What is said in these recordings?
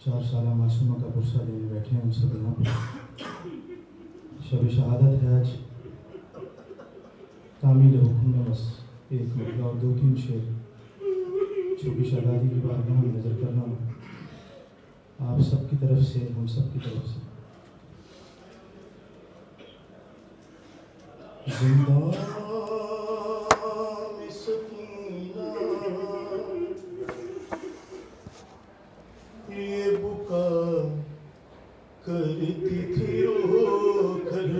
4 سالہ معصومہ کا پرسہ لینے بیٹھے ہیں ہم سب یہاں پہ. شب شہادت ہے آج. تعمیل حکم میں بس ایک مطلب اور 2-3 شعر چھوٹی شہزادی کی بارگاہ میں نظر کرنا آپ سب کی طرف سے، ہم سب کی طرف سے. زندہ میں سکینہ یہ بکا کرتی تھی رو کر.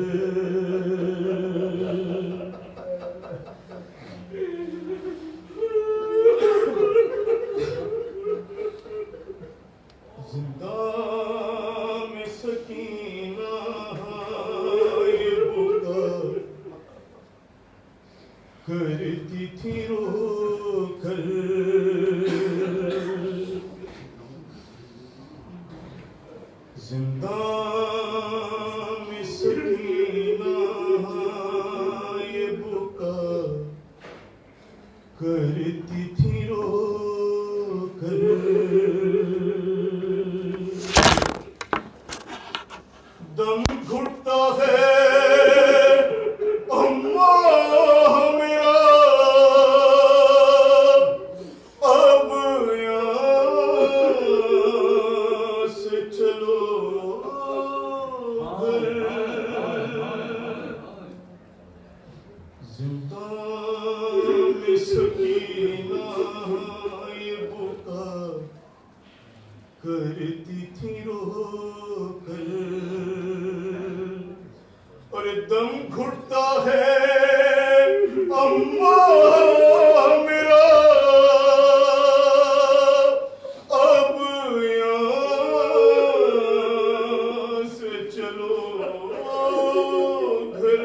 زندہ میں سکینہ یہ بکا کرتی تھی رو کر. زندہ میں سکینہ یہ بکا کرتی تھی رو کر. دم گھٹتا ہے اماں میرا اب یہاں سے چلو گھر. زندہ میں سکینہ یہ بکا کرتی تھی رو کر. اور دم گھٹتا ہے اماں میرا اب یہاں سے چلو گھر.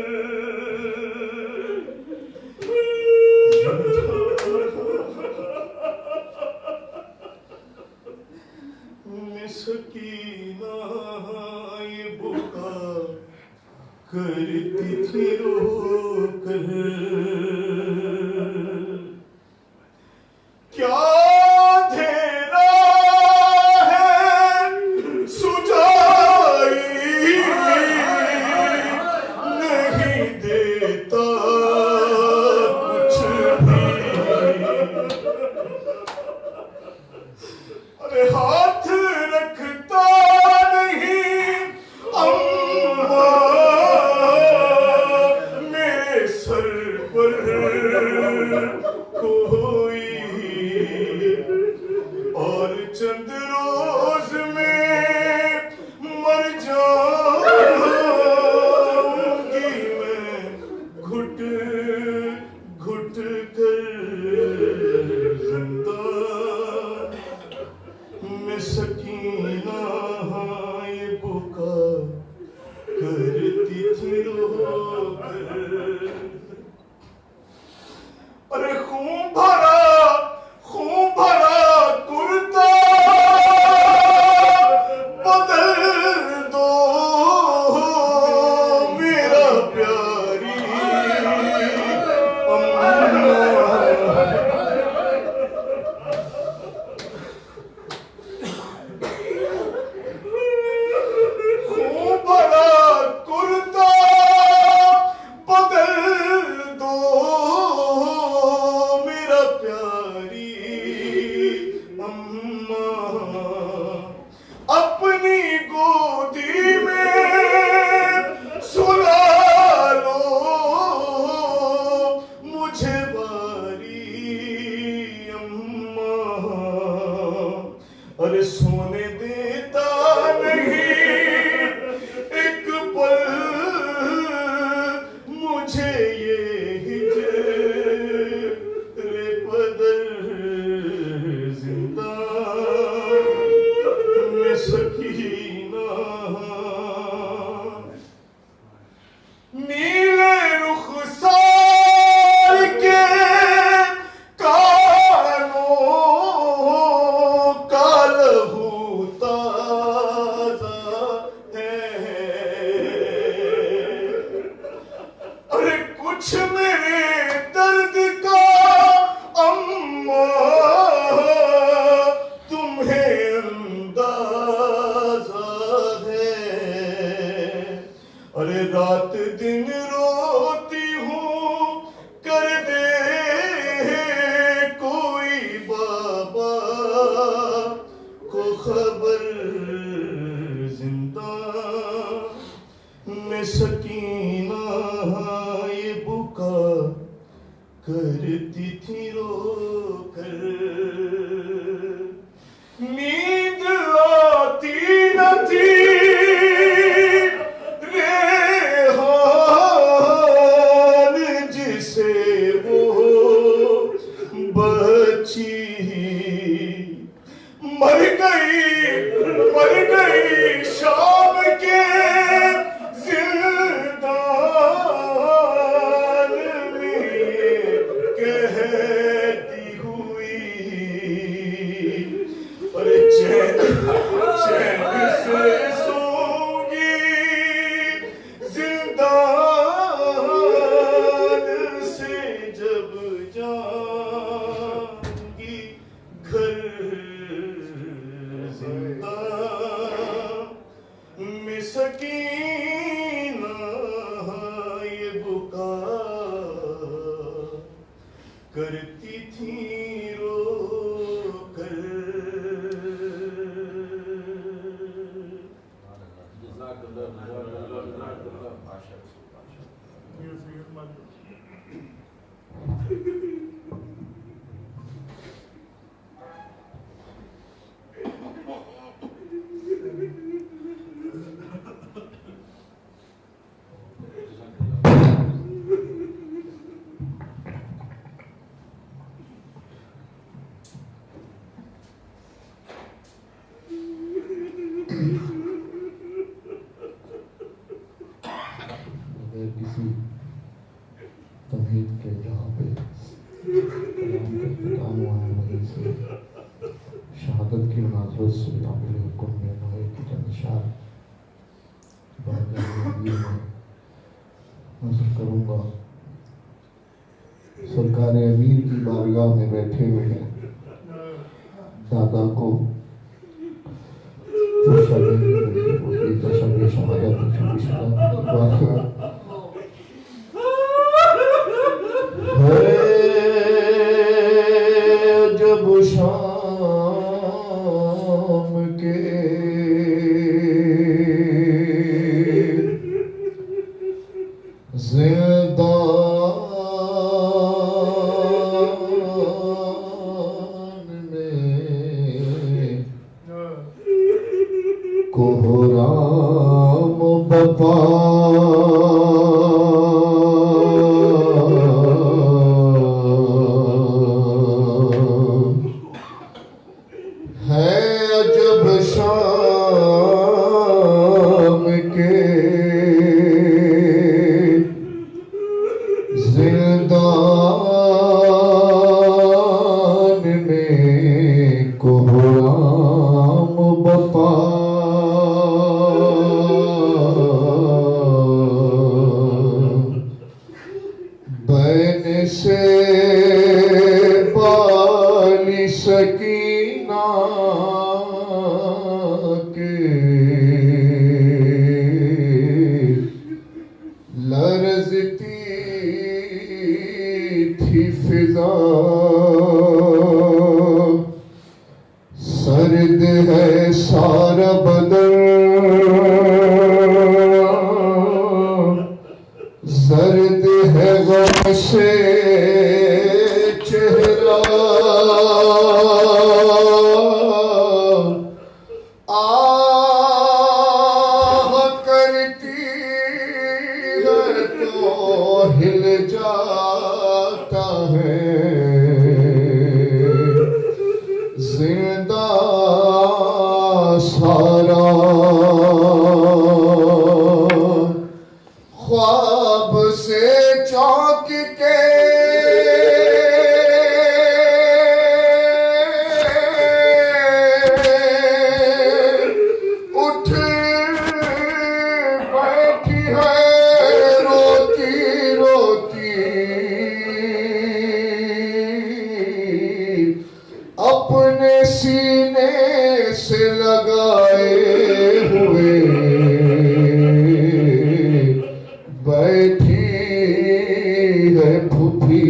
میں سکینہ یہ بکا کرتی تھی رو کر. کیا دھیرا ہے سجائی نہیں دیتا کچھ بھی. ارے ہاتھ رکھتا نہیں اماں میرے سر پر کوئی. اور چند روز میں مر جاؤں گی میں گھٹ گھٹ کر. زندہ میں سکینہ یہ بکا کرتی تھی رو کر. ارے خون بھرا کرتا بدل دو میرا پیاری خون بھرا کرتا بدل دو میرا پیاری اماں. اپنی گودی میں سلا لو مجھے باری اماں. ارے سونے دیتا نہیں ایک پل مجھے یہ ہجر بدل. زندہ میں سکینہ نیلے رخسار کے کانوں کا لہو مر گئی شام کے زندان میں کہتی ہوئی اور چین سے سوں گی زندان سے جب جاؤں گی گھر میں سکینہ یہ بکا کرتی تھی رو کر کسی تمہید کے جہاں پہ کلام کا اختتام ہوا ہے وہیں سے شہادت کی مناسبت سے عامل حکم میں نوے کی چند اشعار بارگاہ امیر میں نظر کروں گا. سرکار امیر کی بارگاہ میں بیٹھے ہوئے ہیں. دادا کو فرصت نہیں ملتی ہوتی جشن شہادت چھوٹی شہادت واقعہ جب شام کے زندان میں کوہرام بپا سرد ہے سارا بدن زرد ہے غم سے چہرہ آہ کرتی ہے تو ہل جاتا ہے زندہ سارا خواب سے چونک کے اٹھ بیٹھی ہے روتی روتی اپنے سینے سے لگائے ہوئے بیٹھی ہے پھوپھی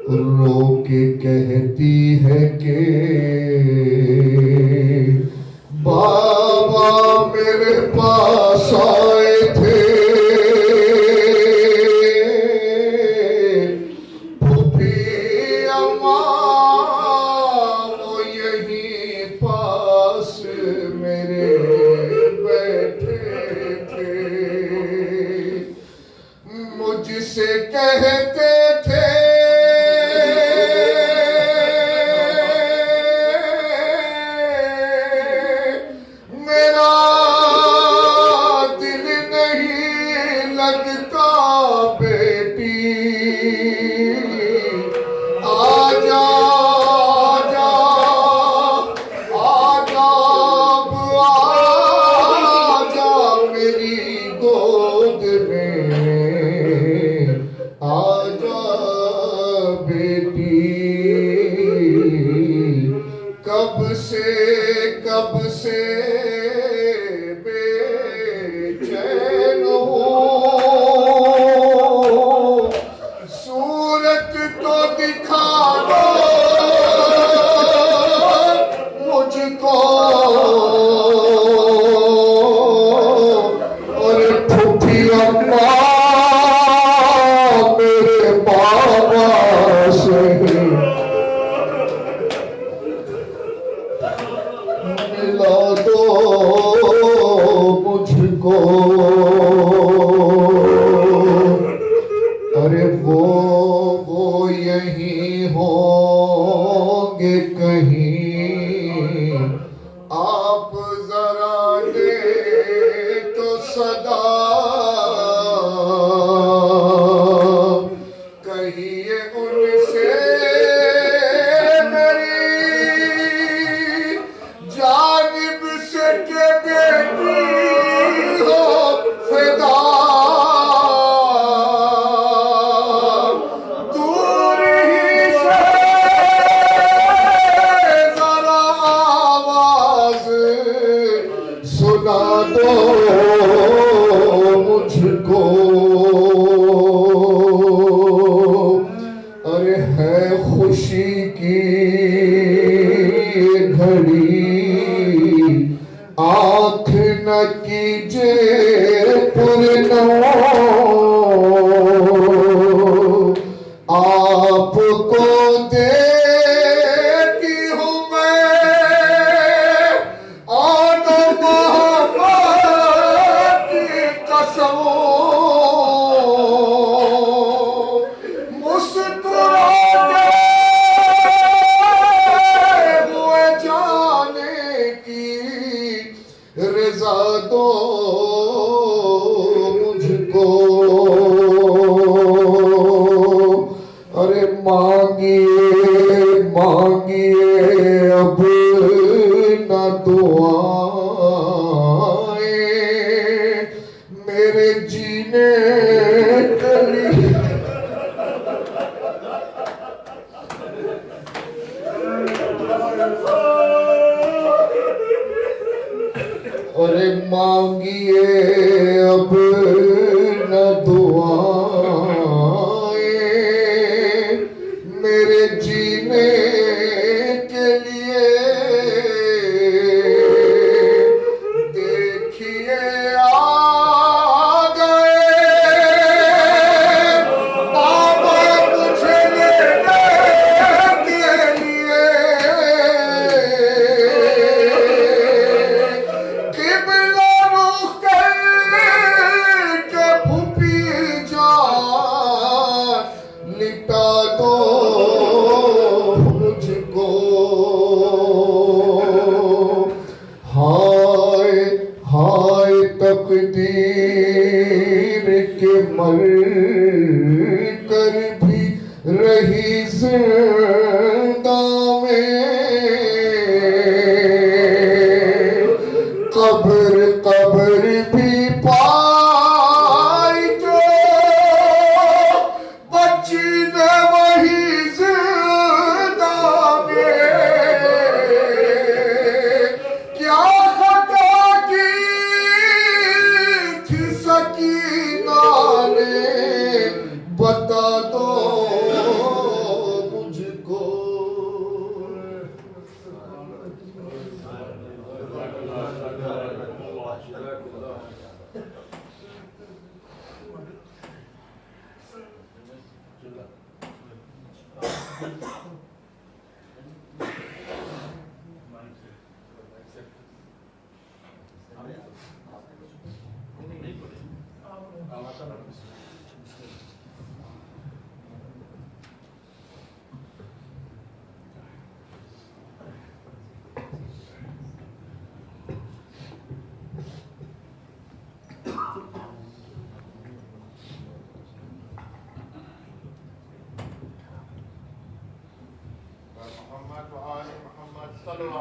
رو کے کہتی ہے کہ بابا میرے پاس آئے تھے مجھ سے کہتے تھے بیٹی کب سے بے چین ہوں صورت تو دکھا دو مجھ کو اور پھوپھی اماں میرے بابا سے ملا دو مجھ کو ارے وہ یہیں ہوں گے کہیں آپ ذرا دے تو صدا کہیے ان سے میری جانب سے کہ بیٹی ہو فدا دور ہی سے ذرا آواز سنا دو مجھ کو ارے ہے خوشی کی گھڑی آنکھ نہ کیجے پرنو آپ کو دیتی ہوں میں آن محبت کی قسم مسکراتے ہوئے جانے کی رضا دو مجھ کو ارے مانگیے اب نہ دعائیں میرے جینے کے لیے ارے مانگیے اب نہ دعائیں میرے جینے کے لیے دیکھیے آ گئے بابا مجھے لینے کے لیے قبلہ رخ کر کے پھوپھی جان لٹا دو مجھ کو ہائے تقدیر کے مر کر بھی رہی زندہ میں قبر بھی پائی جو بچی نے وہی زندہ میں کیا خطا کی تھی سکینہ نے بتا دو مجھ کو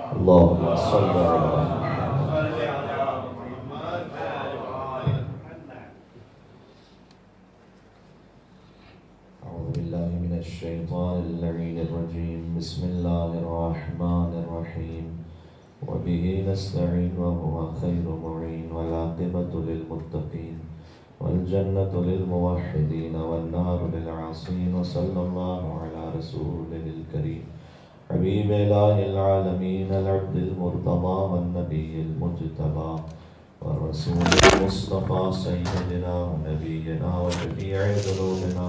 اللهم صل أعوذ بالله من الشيطان الشيطان اللعين الرجيم بسم الله الرحمن الرحيم وبه نستعين وهو خير معين والعاقبة للمتقين والجنة للموحدين والنار للعاصين وصلى الله على رسوله الكريم حبيب إله العالمين العبد المرتضى والنبي المجتبى والرسول المصطفى سيدنا ونبينا وشفيع ذنوبنا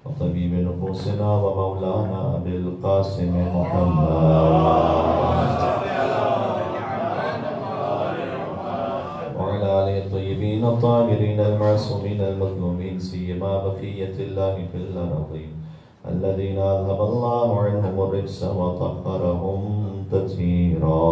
وطبيب نفوسنا ومولانا أبي القاسم محمد وعلى آله الطيبين الطاهرين المعصومين المظلومين سيما بقية الله في الأرضين الذين أذهب الله عنهم الرجس وطهرهم تطهيرا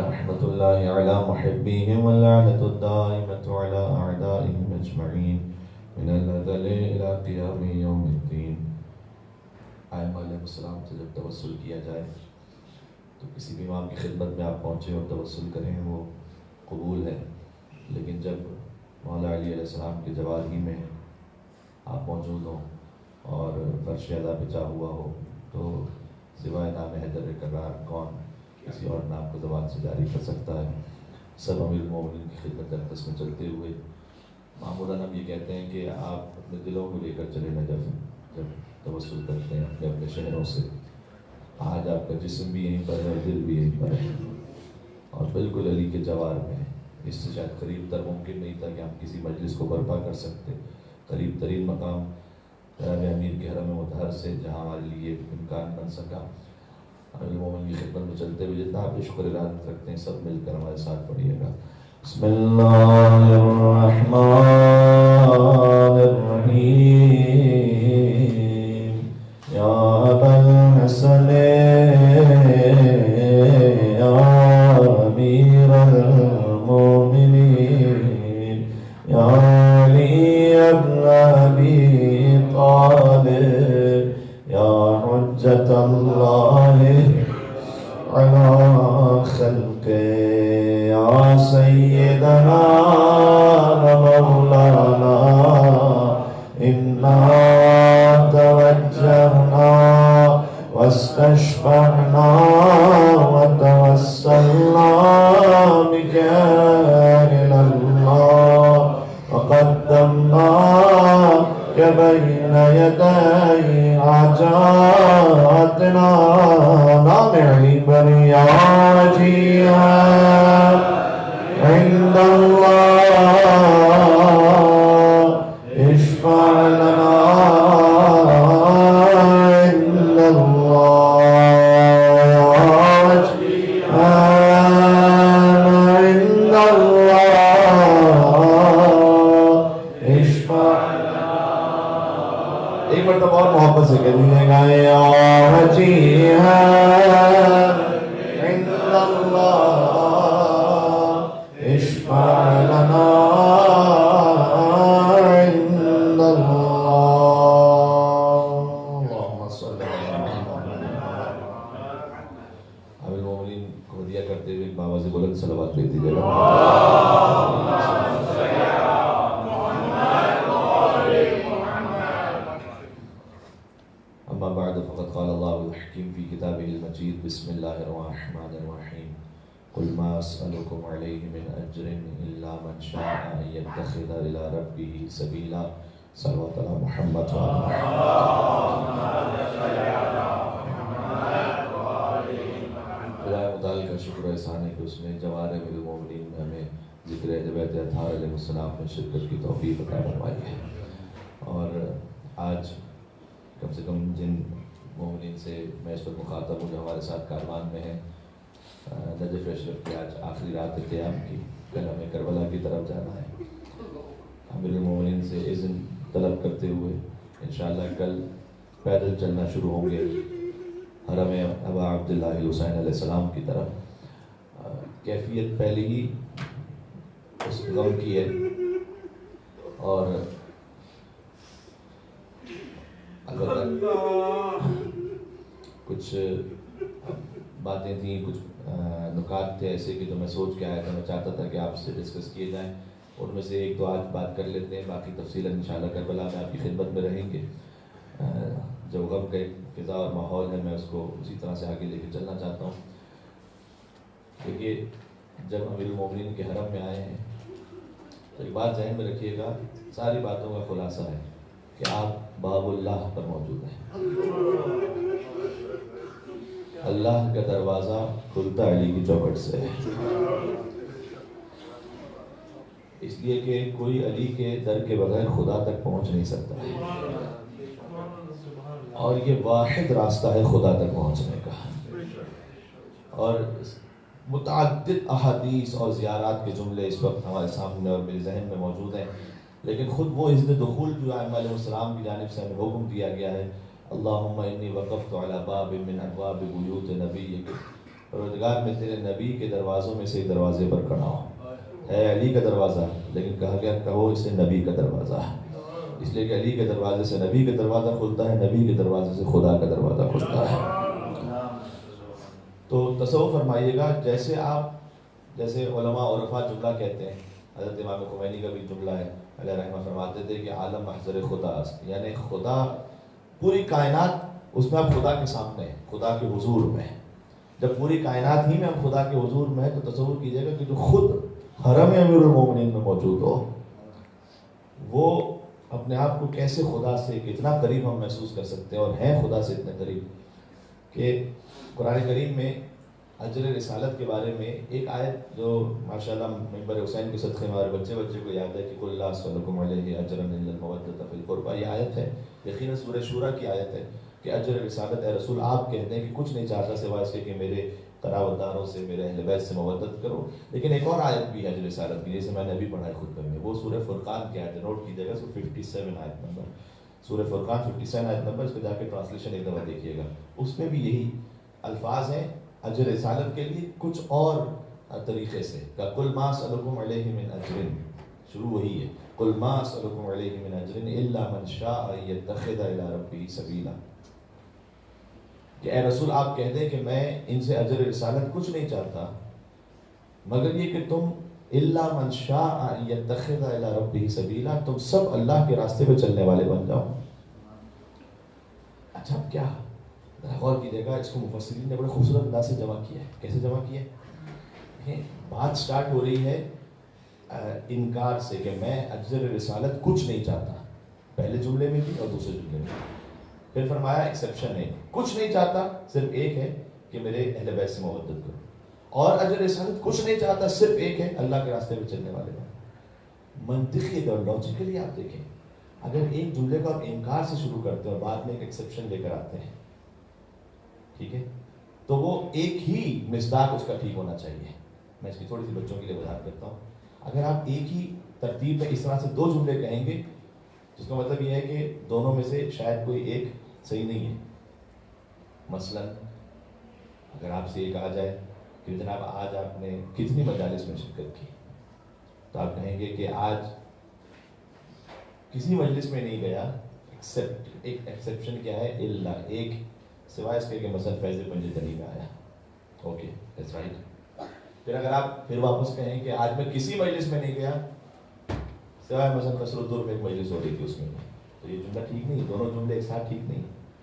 رحمة الله على محبيهم واللعنة الدائمة على أعدائهم أجمعين من الأزل إلى قيام يوم الدين. آئمہ علیہ السلام سے جب توسل کیا جائے تو کسی بھی امام کی خدمت میں آپ پہنچے اور توسل کریں وہ قبول ہے، لیکن جب مولا علی علیہ السلام کے جواری میں آپ موجود ہوں اور فرش ادا بچا ہوا ہو تو سوائے نام حیدر قرار کون کسی اور نام کو زبان سے جاری کر سکتا ہے. سب امیر المومنین کی خدمت اقدس میں چلتے ہوئے معمولاً ہم یہ کہتے ہیں کہ آپ اپنے دلوں کو لے کر چلے نجف جب توسل کرتے ہیں اپنے اپنے شہروں سے. آج آپ کا جسم بھی یہیں پر ہے اور دل بھی یہیں پر ہے اور بالکل علی کے جوار میں ہے. اس سے شاید قریب تر ممکن نہیں تھا کہ ہم کسی مجلس کو برپا کر سکتے. قریب ترین مقام جناب امیر کے حرم مطہر سے جہاں ہمارے لیے امکان بن سکا. امیر مومن کی خدمت میں چلتے ہوئے جتنا آپ شکر ارادت رکھتے ہیں سب مل کر ہمارے ساتھ پڑھیے گا. بسم اللہ الرحمن الرحیم یا ابا الحسن یا امیر المؤمنین یا علی ابن ابی طالب یا حجت اللہ علی خلقه یا سیدنا مولانا انا توجہنا واستشفعنا وتوسلنا بك إلى الله وقدمناك بين يدي حاجاتنا نامعين برياجيها عند الله اشفع لنا عند الله عند الله اشفع لنا. ایک مرتبہ اور محبت سے کہہ دیجیے گا یا وجیہا عند اللہ اشفع لنا عند اللہ. اللہم صلی اللہ علیہ وسلم. امیر المومنین کو ہدیہ کرتے ہوئے ایک باواز بلند صلوات بھیج دیجیے گا. أما بعد فقد قال الله الحكيم في كتابه المجيد بسم الله الرحمن الرحيم قل ما أسألكم عليه من أجر إلا من شاء أن يتخذ إلى ربه سبيلا. صلوات على محمد وعلى خدا متعال کا شکر و احسان ہے کہ اس نے جوار المؤمنین میں ہمیں ذکر اہل بیت اطہار علیہ السلام میں شرکت کی توفیق عطا فرمائی ہے. اور آج کم سے کم جن مومنین سے میں اس وقت مخاطب ہوں جو ہمارے ساتھ کاروان میں ہیں، نجف اشرف کی آج آخری رات قیام کی، کل ہمیں کربلا کی طرف جانا ہے. امیر المومنین سے اذن طلب کرتے ہوئے انشاءاللہ کل پیدل چلنا شروع ہوں گے حرم ابا عبداللہ حسین علیہ السلام کی طرف. کیفیت پہلے ہی اس غم کی ہے اور البتہ کچھ باتیں تھیں، کچھ نکات تھے ایسے کہ جو میں سوچ کے آیا تھا، میں چاہتا تھا کہ آپ سے ڈسکس کیے جائیں. ان میں سے ایک دو آج بات کر لیتے ہیں، باقی تفصیل انشاءاللہ کربلا میں آپ کی خدمت میں رہیں گے۔ جو غم کا ایک فضا اور ماحول ہے، میں اس کو اسی طرح سے آگے لے کے چلنا چاہتا ہوں۔ دیکھیے، جب امیر المومنین کے حرم میں آئے ہیں تو ایک بات ذہن میں رکھیے گا، ساری باتوں کا خلاصہ ہے کہ آپ باب اللہ پر موجود ہیں۔ اللہ کا دروازہ کھلتا علی کی چوکھٹ سے ہے، اس لیے کہ کوئی علی کے در کے بغیر خدا تک پہنچ نہیں سکتا ہے، اور یہ واحد راستہ ہے خدا تک پہنچنے کا۔ اور متعدد احادیث اور زیارات کے جملے اس وقت ہمارے سامنے اور میرے ذہن میں موجود ہیں، لیکن خود وہ اذن دخول جو ائمہ علیہ السلام کی جانب سے ہمیں حکم دیا گیا ہے، اللہم انی وقفت علی باب من ابواب بیوت نبیک، پروردگار میں تیرے نبی کے دروازوں میں سے ایک دروازے پر کھڑا ہوں۔ ہے علی کا دروازہ، لیکن کہا گیا کہو اسے نبی کا دروازہ ہے، اس لیے کہ علی کے دروازے سے نبی کا دروازہ کھلتا ہے، نبی کے دروازے سے خدا کا دروازہ کھلتا ہے۔ تو تصور فرمائیے گا، جیسے علماء عرفا جملہ کہتے ہیں، حضرت امام خمینی کا بھی جملہ ہے علیہ رحمہ، فرماتے تھے کہ عالم محضر خدا است، یعنی خدا پوری کائنات اس میں آپ خدا کے سامنے ہیں، خدا کے حضور میں ہیں۔ جب پوری کائنات ہی میں ہم خدا کے حضور میں ہیں تو تصور کیجئے گا کہ جو خود حرم امیر المومنین میں موجود ہو، وہ اپنے آپ کو کیسے خدا سے کتنا قریب ہم محسوس کر سکتے ہیں، اور ہیں خدا سے اتنے قریب کہ قرآن کریم میں اجر رسالت کے بارے میں ایک آیت جو ماشاءاللہ ممبر حسین کے صدقے ہمارے بچے کو یاد ہے کہ قل لا اسألکم علیہ اجرا الا المودۃ فی القربى، یہ آیت ہے یقیناً سورہ شورا کی آیت ہے کہ اجر رسالت اے رسول آپ کہتے ہیں کہ کچھ نہیں چاہتا سوائے اس کے کہ میرے قرابت داروں سے، میرے اہل بیت سے مودت کرو۔ لیکن ایک اور آیت بھی ہے اجر رسالت کی، جیسے میں نے ابھی پڑھا ہے خطبے میں، وہ سورہ فرقان کی آیت ہے، نوٹ کیجیے گا، 57 آیت نمبر، سورہ فرقان 57 آیت نمبر، اس کو جا کے ٹرانسلیشن ایک دفعہ دیکھیے گا، اس میں بھی یہی الفاظ ہیں اجر رسالت کے لیے کچھ اور طریقے سے، کہ قل ما اسألکم علیہ من اجر، شروع وہی ہے، قل ما اسألکم علیہ من اجر الا من شاء ان یتخذ الی ربہ سبیلا، کہ اے رسول آپ کہہ دیں کہ میں ان سے اجر رسالت کچھ نہیں چاہتا مگر یہ کہ تم الا من شاء ان یتخذ الی ربہ سبیلا، تم سب اللہ کے راستے پہ چلنے والے بن جاؤ۔ اچھا اب کیا غور کیجیے گا، اس کو مفسرین نے بڑے خوبصورت انداز سے جمع کیا ہے۔ کیسے جمع کیا ہے؟ بات سٹارٹ ہو رہی ہے انکار سے کہ میں اجر رسالت کچھ نہیں چاہتا، پہلے جملے میں بھی اور دوسرے جملے میں، پھر فرمایا ایکسیپشن ہے، کچھ نہیں چاہتا صرف ایک ہے کہ میرے اہل بیت سے مودت کرو، اور اجر رسالت کچھ نہیں چاہتا صرف ایک ہے اللہ کے راستے پہ چلنے والے بن۔ منطقی اور لاجیکلی آپ دیکھیں، اگر ایک جملے کو آپ انکار سے شروع کرتے ہیں اور بعد میں ایک ایکسیپشن لے کر آتے ہیں، ٹھیک ہے، تو وہ ایک ہی مصداق اس کا ٹھیک ہونا چاہیے۔ میں اس کی تھوڑی سی بچوں کے لیے وضاحت کرتا ہوں۔ اگر آپ ایک ہی ترتیب میں اس طرح سے دو جملے کہیں گے، جس کا مطلب یہ ہے کہ دونوں میں سے شاید کوئی ایک صحیح نہیں ہے۔ مثلا اگر آپ سے یہ کہا جائے کہ جناب آج آپ نے کتنی مجالس میں شرکت کی، تو آپ کہیں گے کہ آج کسی مجلس میں نہیں گیا، ایکسپٹ، ایک ایکسیپشن کیا ہے، الا، ایک سوائے اس کے کہ مثلا فیض پنجتنی میں آیا، اوکے دیٹس رائٹ۔ پھر اگر آپ پھر واپس کہیں کہ آج میں کسی مجلس میں نہیں گیا سوائے مثلا قصر الدر میں ایک مجلس ہو رہی تھی اس میں، تو یہ جملہ ٹھیک نہیں، دونوں جملے ایک ساتھ ٹھیک نہیں،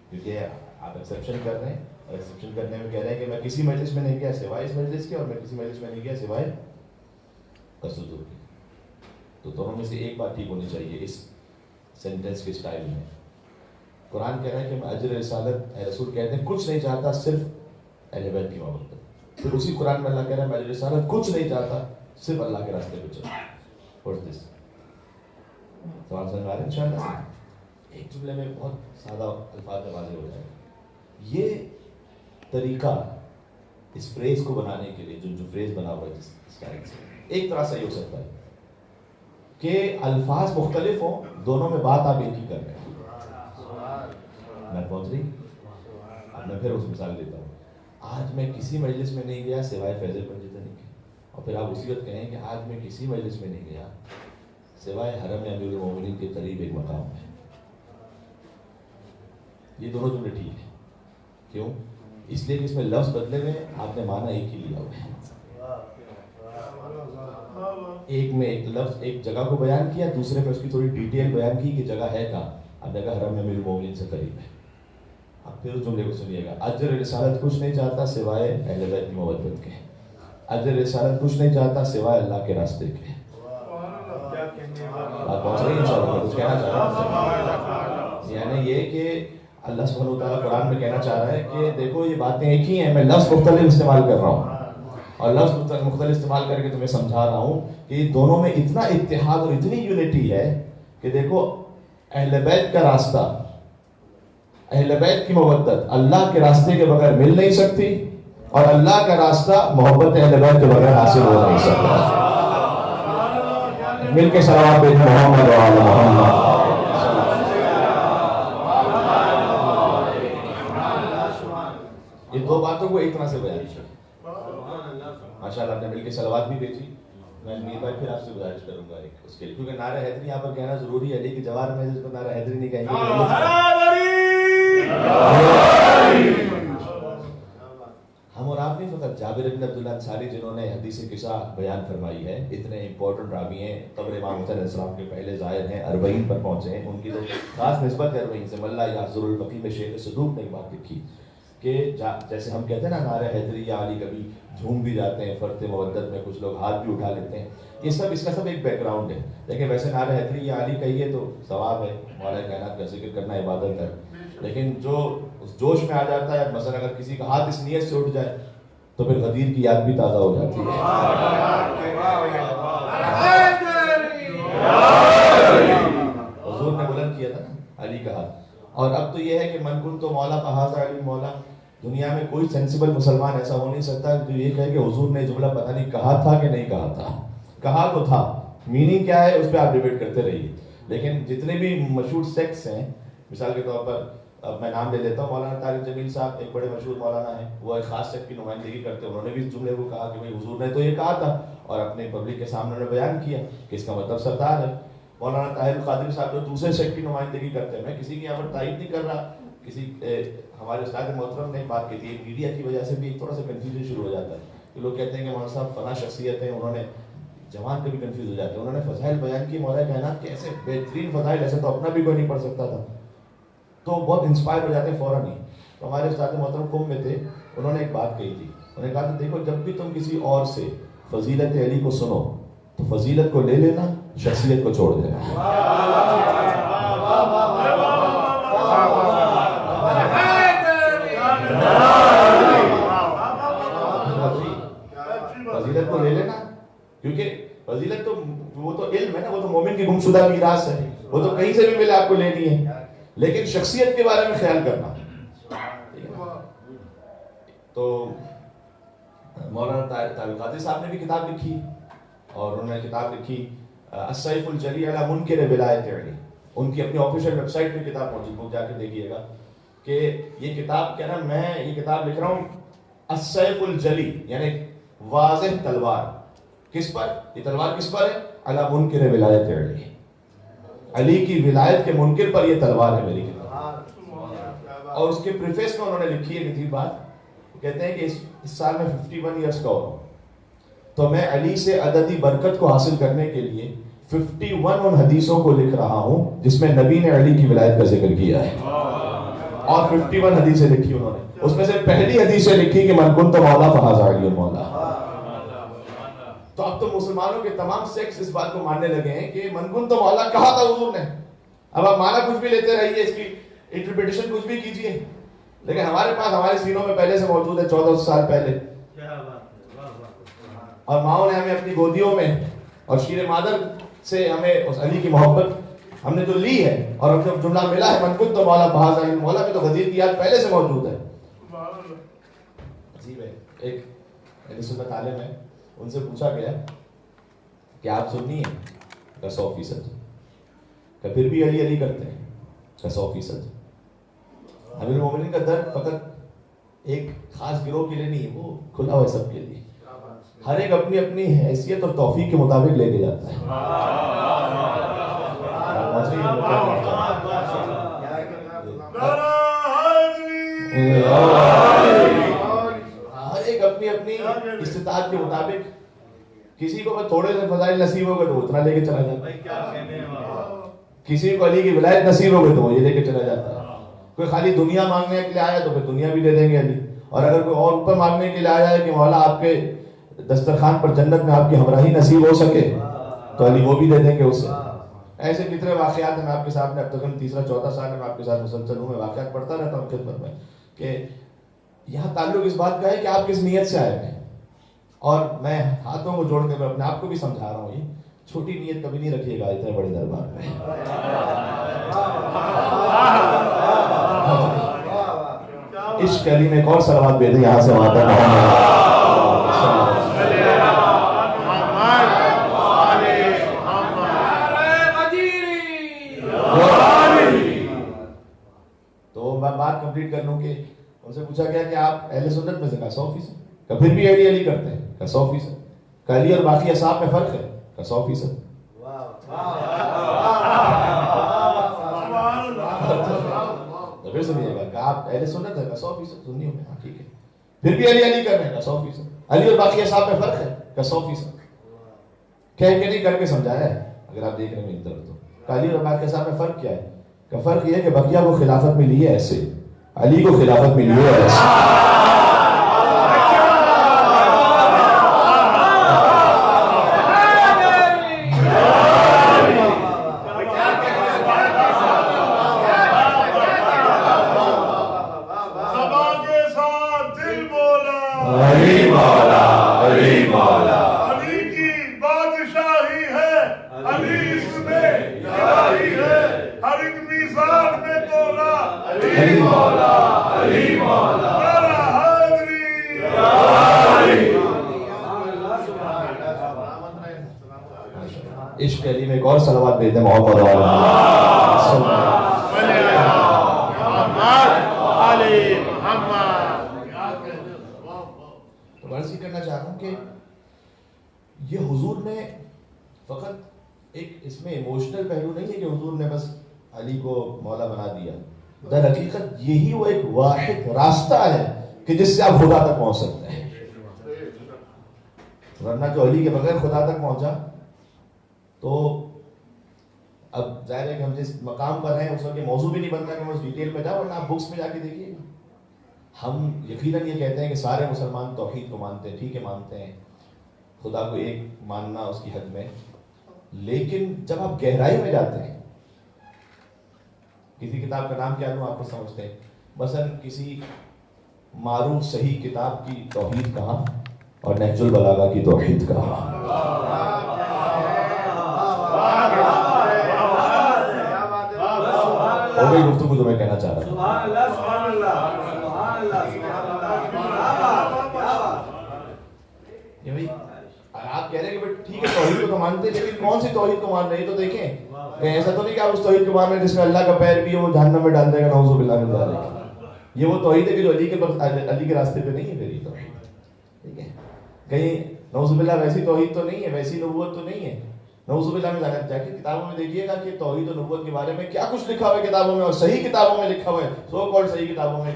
کیونکہ آپ ایکسیپشن کر رہے ہیں، اور ایکسیپشن کرنے میں کہہ رہے ہیں کہ میں کسی مجلس میں نہیں گیا سوائے اس مجلس کے، اور میں کسی مجلس میں نہیں گیا سوائے قصر الدر کے، تو دونوں میں سے ایک بات ٹھیک ہونی چاہیے اس سینٹینس کے اسٹائل میں۔ قرآن کہہ رہا ہے کہ میں اجر رسالت، اے رسول کہتے ہیں کچھ نہیں چاہتا صرف اہل بیت کی محبت، پھر اسی قرآن میں اللہ کہہ رہا ہے میں اجر رسالت کچھ نہیں چاہتا صرف اللہ کے راستے پہ چلو۔ What's this؟ سوال سمجھ میں آ رہا ہے انشاءاللہ؟ ایک جملے میں بہت سادہ الفاظ میں واضح ہو جائے گا۔ یہ طریقہ اس فریز کو بنانے کے لیے جو فریز بنا ہوا ہے جس اسٹائل سے، ایک طرح سے یہ ہو سکتا ہے کہ الفاظ مختلف ہوں، دونوں میں بات آپ ایک ہی کر رہے ہیں۔ میں پہنچ رہی، اب میں پھر اس مثال دیتا ہوں، آج میں کسی مجلس میں نہیں گیا سوائے فیض پنجتنی کے، اور پھر آپ اسی وقت کہیں کہ آج میں کسی مجلس میں نہیں گیا سوائے حرم امیر المومنین کے قریب ایک مقام ہے۔ یہ دونوں جملے ٹھیک ہیں، کیوں؟ اس لیے کہ اس میں لفظ بدلے میں آپ نے معنی ایک ہی لیا ہوا ہے۔ ایک میں ایک لفظ ایک جگہ کو بیان کیا, دوسرے میں اس کی تھوڑی ڈیٹیل بیان کی کہ جگہ ہے کہاں. اب جگہ حرم امیر المومنین سے قریب ہے. اب پھر اس جملے کو سنیے گا, اجر رسالت کچھ نہیں چاہتا سوائے اہل بیت کی محبت کے. اجر رسالت کچھ نہیں چاہتا سوائے اللہ کے راستے کے. بات پہنچ رہی ہے انشاءاللہ, کچھ کہنا چاہ رہا ہوں. یعنی یہ کہ اللہ سبحانہ وتعالیٰ قرآن میں کہنا چاہ رہا ہے کہ دیکھو یہ باتیں ایک ہی ہیں, میں لفظ مختلف استعمال کر رہا ہوں اور لفظ مختلف استعمال کر کے تمہیں سمجھا رہا ہوں کہ دونوں میں اتنا اتحاد اور اتنی یونٹی ہے کہ دیکھو اہل بیت کا راستہ, اہل بیت کی محبت اللہ کے راستے کے بغیر مل نہیں سکتی, اور اللہ کا راستہ محبت اہل بیت کے بغیر حاصل ہو نہیں سکتا. مل کے صلوات بھیج محمد و آل محمد. یہ دو باتوں کو ایک طرح سے بیان کیا. ماشاءاللہ آپ نے مل کے صلوات بھی بھیجی. میں میر بھائی پھر آپ سے گزارش کروں گا ایک اس کے لیے, کیونکہ نعرہ حیدری یہاں پر کہنا ضروری ہے, لیکن جوار میں جس پر نعرہ حیدری نہیں کہیں گے. ہم اور آپ نہیں فقط جابر بن عبداللہ انصاری جنہوں نے حدیث قصہ بیان فرمائی ہے, اتنے امپورٹنٹ راوی ہیں, قبر امام حسین علیہ السلام کے پہلے ظاہر ہیں, 40 پر پہنچے ہیں, ان کی تو خاص نسبت ہے 40 سے. ملا یحضر الفقی میں شیخ صدوق نے ایک بات لکھی کہ جیسے ہم کہتے ہیں نا نعرہ حیدری یا علی, کبھی جھوم بھی جاتے ہیں فرت مودت میں, کچھ لوگ ہاتھ بھی اٹھا لیتے ہیں, یہ سب اس کا سب ایک بیک گراؤنڈ ہے. لیکن ویسے نعرہ حیدری یا علی کہیے تو ثواب ہے, مولا کائنات کا ذکر کرنا عبادت ہے. لیکن جو اس جوش میں آ جاتا ہے, مثلا اگر کسی کا ہاتھ اس نیت سے اٹھ جائے تو پھر غدیر کی یاد بھی تازہ ہو جاتی ہے. حضور نے بلند کیا تھا نا علی کا ہاتھ. اور اب تو یہ ہے کہ من کنت مولا فہذا علی مولا. دنیا میں کوئی سینسیبل مسلمان ایسا ہو نہیں سکتا جو یہ کہے کہ حضور نے جملہ پتہ نہیں کہا تھا کہ نہیں کہا تھا. کہا تو تھا, میننگ کیا ہے اس پہ آپ ڈیبیٹ کرتے رہیے. لیکن جتنے بھی مشہور سیکٹس ہیں, مثال کے طور پر اب میں نام لے لیتا ہوں, مولانا طارق جمیل صاحب ایک بڑے مشہور مولانا ہیں, وہ ایک خاص سیکٹ کی نمائندگی کرتے ہیں. انہوں نے بھی اس جملے کو کہا کہ بھائی حضور نے تو یہ کہا تھا, اور اپنے پبلک کے سامنے انہوں نے بیان کیا کہ اس کا مطلب سردار ہے. مولانا طاہر القادری صاحب جو دوسرے سیکٹ کی نمائندگی کرتے ہیں, میں کسی کی یہاں پر تائید نہیں کر رہا, کسی ہمارے استاد محترم نے بات کی تھی, میڈیا کی وجہ سے بھی تھوڑا سا کنفیوژن شروع ہو جاتا ہے کہ لوگ کہتے ہیں کہ مولانا صاحب فلاں شخصیت ہیں, انہوں نے جوان کبھی کنفیوز ہو جاتے ہیں, انہوں نے فضائل بیان کی مولا کائنات کے ایسے بہترین فضائل, ایسے تو اپنا بھی کوئی نہیں پڑھ سکتا تھا, تو بہت انسپائر ہو جاتے ہیں فوراً ہی. تو ہمارے استاد محترم قم میں تھے, انہوں نے ایک بات کہی تھی, انہوں نے کہا تھا دیکھو جب بھی تم کسی اور سے فضیلت علی کو سنو تو فضیلت کو لے لینا, شخصیت کو چھوڑ دینا. فضیلت کو لے لینا, کیونکہ فضیلت تو وہ تو علم ہے نا, وہ تو مومن کی گمشدہ میراث ہے, وہ تو کہیں سے بھی ملے آپ کو لینی ہے, لیکن شخصیت کے بارے میں خیال کرنا. تو مولانا طاہر القادری صاحب نے بھی کتاب لکھی, اور انہوں نے کتاب لکھی السیف الجلی علی منکر ولایت علی. ان کی اپنی آفیشیل ویب سائٹ پہ کتاب موجود ہے, جا کے دیکھیے گا کہ یہ کتاب کیا نا, میں یہ کتاب لکھ رہا ہوں السیف الجلی, یعنی واضح تلوار. کس پر یہ تلوار کس پر ہے؟ علی منکر ولایت علی, علی کی ولایت کے منکر پر یہ تلوار ہے میری کتاب. اور اس کے پریفیس میں انہوں نے لکھی ہے کہ بات کہتے ہیں کہ اس سال میں 51 ایئرس کا ہو رہا ہوں, تو میں علی سے عددی برکت کو حاصل کرنے کے لیے 51 ان حدیثوں کو لکھ رہا ہوں جس میں نبی نے علی کی ولایت کا ذکر کیا ہے. اور 51 حدیثیں لکھی انہوں نے, اس میں سے پہلی حدیثیں لکھی کہ من کنت مولا فہذا علی مولا. تو اب تو مسلمانوں کے تمام سیکٹس اس بات کو ماننے لگے ہیں کہ من کنت مولا کہا تھا حضور نے. اب آپ مانا کچھ بھی لیتے رہیے, اس کی انٹرپریٹیشن کچھ بھی کیجئے, لیکن ہمارے پاس ہمارے سینوں میں پہلے سے موجود ہے 1400 سال پہلے, اور ماؤں نے ہمیں اپنی گودیوں میں اور شیر مادر سے ہمیں اس علی کی محبت ہم نے جو لی ہے, اور ہم جب جملہ ملا ہے من کنت مولا فہذا علی مولا, میں تو غدیر کی یاد پہلے سے موجود ہے. عجیب ہے. ایک اہل سنت عالم ہے, ان سے پوچھا گیا کہ آپ سنی ہیں؟ کہ 100%. کہ پھر بھی علی علی کرتے ہیں؟ کہ 100%. امیر المومنین کا درد فقط ایک خاص گروہ کے لیے نہیں, وہ کھلا ہوا ہے سب کے لیے. ہر ایک اپنی اپنی حیثیت اور توفیق کے مطابق لے کے جاتا ہے. ہر ایک اپنی اپنی استطاعت کے مطابق کسی کو تھوڑے سے فضائل نصیب ہو گئے تو اتنا لے کے چلا جاتا ہے، کسی کو علی کی ولایت نصیب ہو گئی تو وہ یہ لے کے چلا جاتا ہے. کوئی خالی دنیا مانگنے کے لیے آیا تو پھر دنیا بھی دے دیں گے علی، اور اگر کوئی اور اوپر مانگنے کے لیے آیا ہے کہ مولا آپ کے دسترخوان پر جنت میں آپ کی ہمراہی نصیب ہو سکے تو علی وہ بھی دے دیں گے اسے. ایسے کتنے واقعات ہیں، میں آپ کے سامنے اب تک تیسرا چوتھا سال میں آپ کے ساتھ مسلسل ہوں، میں واقعات پڑھتا رہتا ہوں خدمت میں، کہ یہاں تعلق اس بات کا ہے کہ آپ کس نیت سے آئے ہیں. اور میں ہاتھوں کو جوڑ کے اپنے آپ کو بھی سمجھا رہا ہوں، یہ چھوٹی نیت کبھی نہیں رکھیے گا اتنے بڑے دربار میں. عشق علی میں ایک اور صلوات بھیجیں یہاں سے وہاں تک. تو میں بات کمپلیٹ کر لوں کہ ان سے پوچھا گیا کہ آپ اہل سنت میں سے کہا 100%. کہ پھر بھی علی کرتے ہیں کہا 100%. کہ علی اور باقی اصحاب میں فرق ہے کہا 100%. تو پھر سنیے گا کہ آپ اہل سنت ہے کہا 100% سنی ہوں میں، ٹھیک ہے. پھر بھی علی کر رہے ہیں کہا 100%. علی اور باقی اصحاب میں فرق ہے کہا 100%. کہہ کے نہیں کر کے سمجھایا ہے اگر آپ دیکھ رہے ہیں میری طرف تو. کہ علی اور باقی اصحاب میں فرق کیا ہے؟ کہ فرق یہ ہے کہ بقیہ کو خلافت ملی ہے ایسے، علی کو خلافت ملی ہے ایسے. عشق علی میں ایک اور صلوات بھیجتے محمد تو عرض کرنا چاہتا ہوں کہ یہ حضور نے فقط ایک اس میں ایموشنل پہلو نہیں ہے کہ حضور نے بس علی کو مولا بنا دیا. در حقیقت یہی وہ ایک واحد راستہ ہے کہ جس سے آپ خدا تک پہنچ سکتے ہیں. ورنہ جو علی کے بغیر خدا تک پہنچا تو اب ظاہر ہے کہ ہم جس مقام پر ہیں اس وقت یہ موضوع بھی نہیں بنتا کہ میں اس ڈیٹیل میں جاؤں، ورنہ آپ بکس میں جا کے دیکھیے گا. ہم یقیناً یہ کہتے ہیں کہ سارے مسلمان توحید کو مانتے ہیں، ٹھیک ہے مانتے ہیں، خدا کو ایک ماننا اس کی حد میں، لیکن جب آپ گہرائی میں جاتے ہیں، کسی کتاب کا نام کیا لوں آپ کو سمجھتے ہیں، مثلا کسی معروف صحیح کتاب کی توحید کہاں اور نہج البلاغہ کی توحید کہاں. ہو گئی گفتگو جو میں کہنا چاہ رہا ہوں. آپ کہہ رہے ہیں کہ ٹھیک ہے توحید کو مانتے ہیں، لیکن کون سی توحید کو مان رہے ہیں؟ تو دیکھیں ایسا تو نہیں کہ آپ اس توحید کو مان رہے ہیں جس میں اللہ کا پیر بھی ہے وہ جہنم میں ڈال دے گا، نعوذ باللہ من ذالک. یہ وہ توحید ہے کہ جو علی کے راستے پہ نہیں ہے میری توحید. ٹھیک ہے، کہیں نعوذ باللہ ویسی توحید تو نہیں ہے، ویسی نبوت تو نہیں ہے. نعوذ باللہ میں جا کے کتابوں میں دیکھیے گا کہ توحید و نبوت کے بارے میں کیا کچھ لکھا ہوا ہے کتابوں میں، اور صحیح کتابوں میں لکھا ہوا ہے، سو کالڈ صحیح کتابوں میں،